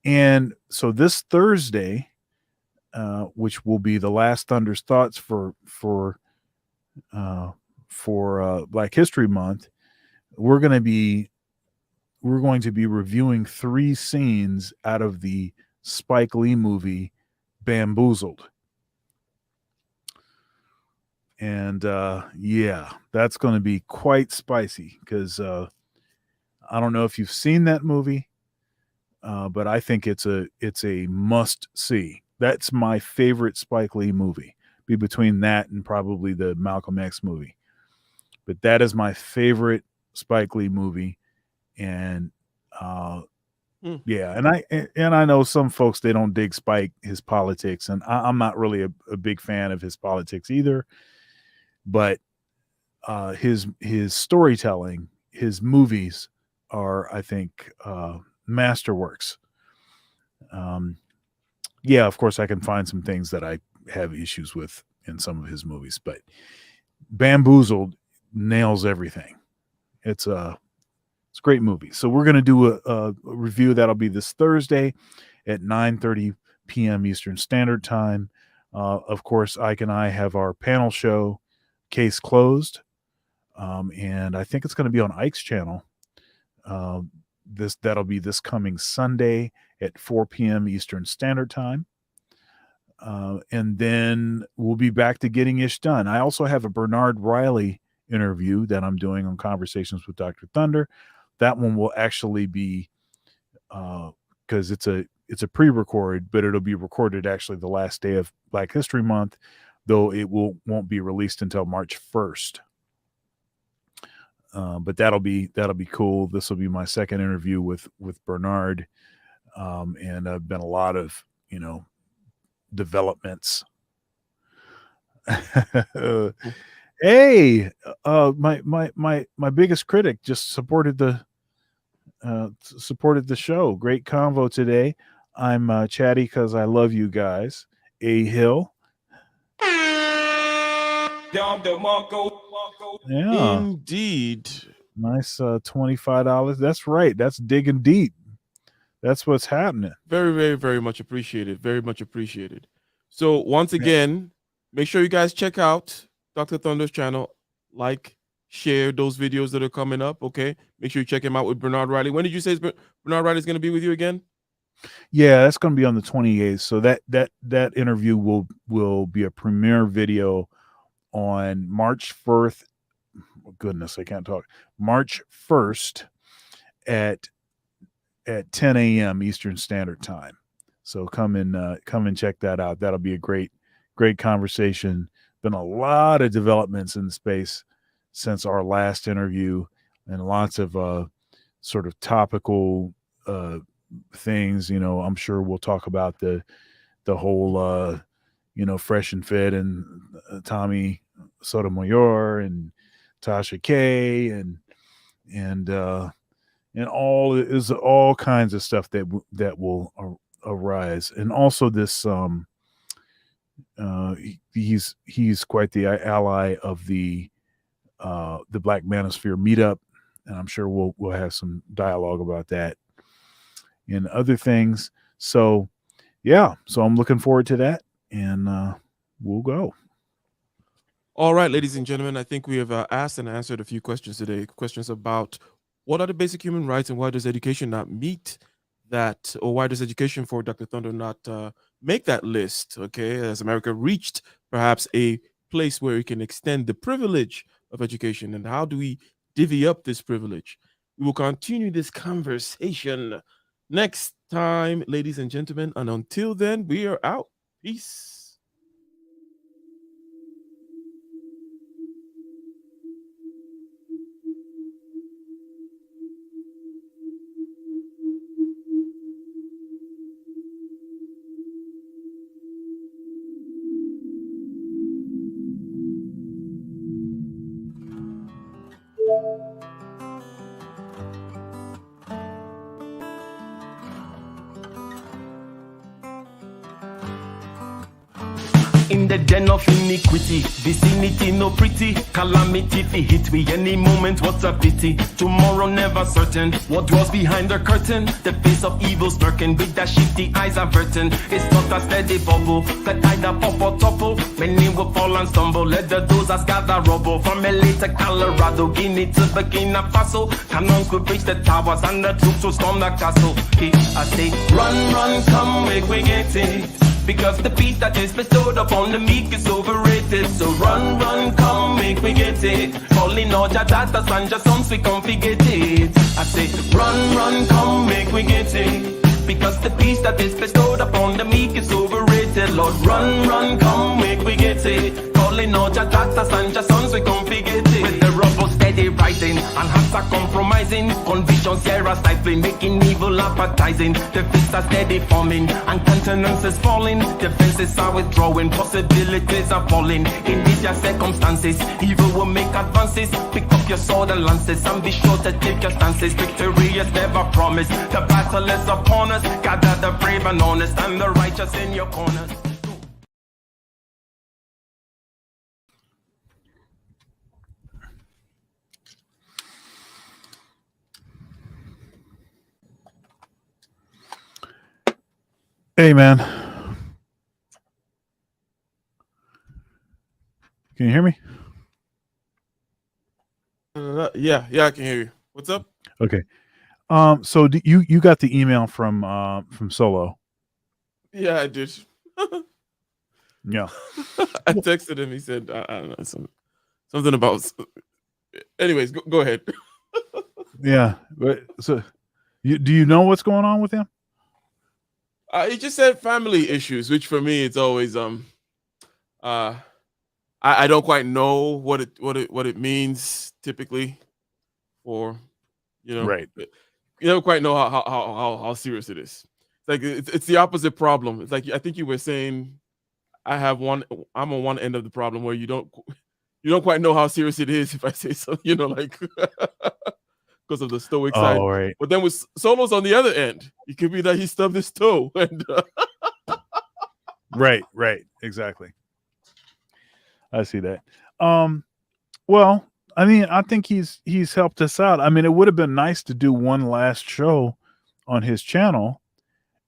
And so this Thursday, which will be the last Thunder's Thoughts for Black History Month, we're going to be reviewing 3 scenes out of the Spike Lee movie Bamboozled. And yeah, that's going to be quite spicy because I don't know if you've seen that movie, but I think it's a must see. That's my favorite Spike Lee movie. Be between that and probably the Malcolm X movie. But that is my favorite Spike Lee movie. And yeah, and I know some folks, they don't dig Spike, his politics, and I'm not really a big fan of his politics either. But his storytelling, his movies are, I think, masterworks. Yeah, of course, I can find some things that I have issues with in some of his movies, but Bamboozled nails everything. It's a great movie. So we're going to do a review that'll be this Thursday at 9:30 p.m. Eastern Standard Time. Of course, Ike and I have our panel show, Case Closed, and I think it's going to be on Ike's channel. That'll be this coming Sunday at 4 p.m. Eastern Standard Time. And then we'll be back to Getting Ish Done. I also have a Bernard Riley interview that I'm doing on Conversations with Dr. Thunder. That one will actually be, because it's a pre-record, but it'll be recorded actually the last day of Black History Month, though it won't be released until March 1st. But that'll be cool. This will be my second interview with Bernard, and I've been a lot of developments. Hey, my biggest critic just supported the show. Great convo today. I'm chatty because I love you guys. A Hill. Yeah, Indeed. nice $25. That's right. That's digging deep. That's what's happening. Very, very, very much appreciated. Very much appreciated. So once again, make sure you guys check out Dr. Thunder's channel. Like, share those videos that are coming up. Okay. Make sure you check him out with Bernard Riley. When did you say Bernard Riley is going to be with you again? Yeah, that's going to be on the 28th. So that interview will be a premiere video on March 1st. Oh, goodness, I can't talk. March 1st at 10 a.m. Eastern Standard Time. So come and check that out. That'll be a great conversation. Been a lot of developments in the space since our last interview, and lots of sort of topical things. I'm sure we'll talk about the whole Fresh and Fit and Tommy Sotomayor and Tasha K and all kinds of stuff that will arise. And also this he's quite the ally of the Black Manosphere meetup, and I'm sure we'll have some dialogue about that and other things. So yeah, so I'm looking forward to that, and we'll go. All right, ladies and gentlemen, I think we have asked and answered a few questions today. Questions about what are the basic human rights and why does education not meet that, or why does education for Dr. Thunder not make that list? Okay, has America reached perhaps a place where we can extend the privilege of education, and how do we divvy up this privilege? We will continue this conversation next time, ladies and gentlemen, and until then, we are out. Peace. In the den of iniquity, vicinity no pretty, calamity fi hit we any moment, what's a pity? Tomorrow never certain, what was behind the curtain? The face of evil smirking, with the shifty eyes averting. It's not a steady bubble, that either pop or topple. Many will fall and stumble, let the dozers gather rubble. From LA to Colorado, Guinea to Burkina Faso, cannons could reach the towers and the troops will storm the castle. Hey, I say, run, come, make we get it. Because the peace that is bestowed upon the meek is overrated. So run, come, make we get it. Calling all your daughters and your sons, we come forget it. I say, run, come, make we get it. Because the peace that is bestowed upon the meek is overrated. Lord, run, come, make we get it. Calling all your daughters and your sons, we come forget it. With the rubble steady rising, and hearts are compromising. Convictions here are stifling, making evil appetizing. The fists are steady forming, and countenance is falling. Defenses are withdrawing, possibilities are falling. In these your circumstances, evil will make advances. Pick up your sword and lances, and be sure to take your stances. Victory is never promised, the battle is upon us. Gather the brave and honest, and the righteous in your corners. Hey, man. Can you hear me? Yeah, I can hear you. What's up? Okay. So you got the email from Solo? Yeah, I did. Yeah. I texted him. He said, I don't know, something about. Anyways, go ahead. Yeah. But so, do you know what's going on with him? He just said family issues, which for me it's always I don't quite know what it means typically, or Right. You don't quite know how serious it is. It's like it's the opposite problem. It's like I think you were saying I'm on one end of the problem where you don't quite know how serious it is if I say so, like because of the stoic side. Oh, right. But then with Solo's on the other end, it could be that he stubbed his toe and Right, exactly. I see that. Well, I mean, I think he's helped us out. I mean, it would have been nice to do one last show on his channel,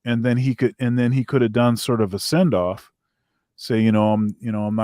and then he could have done sort of a send off, say, I'm not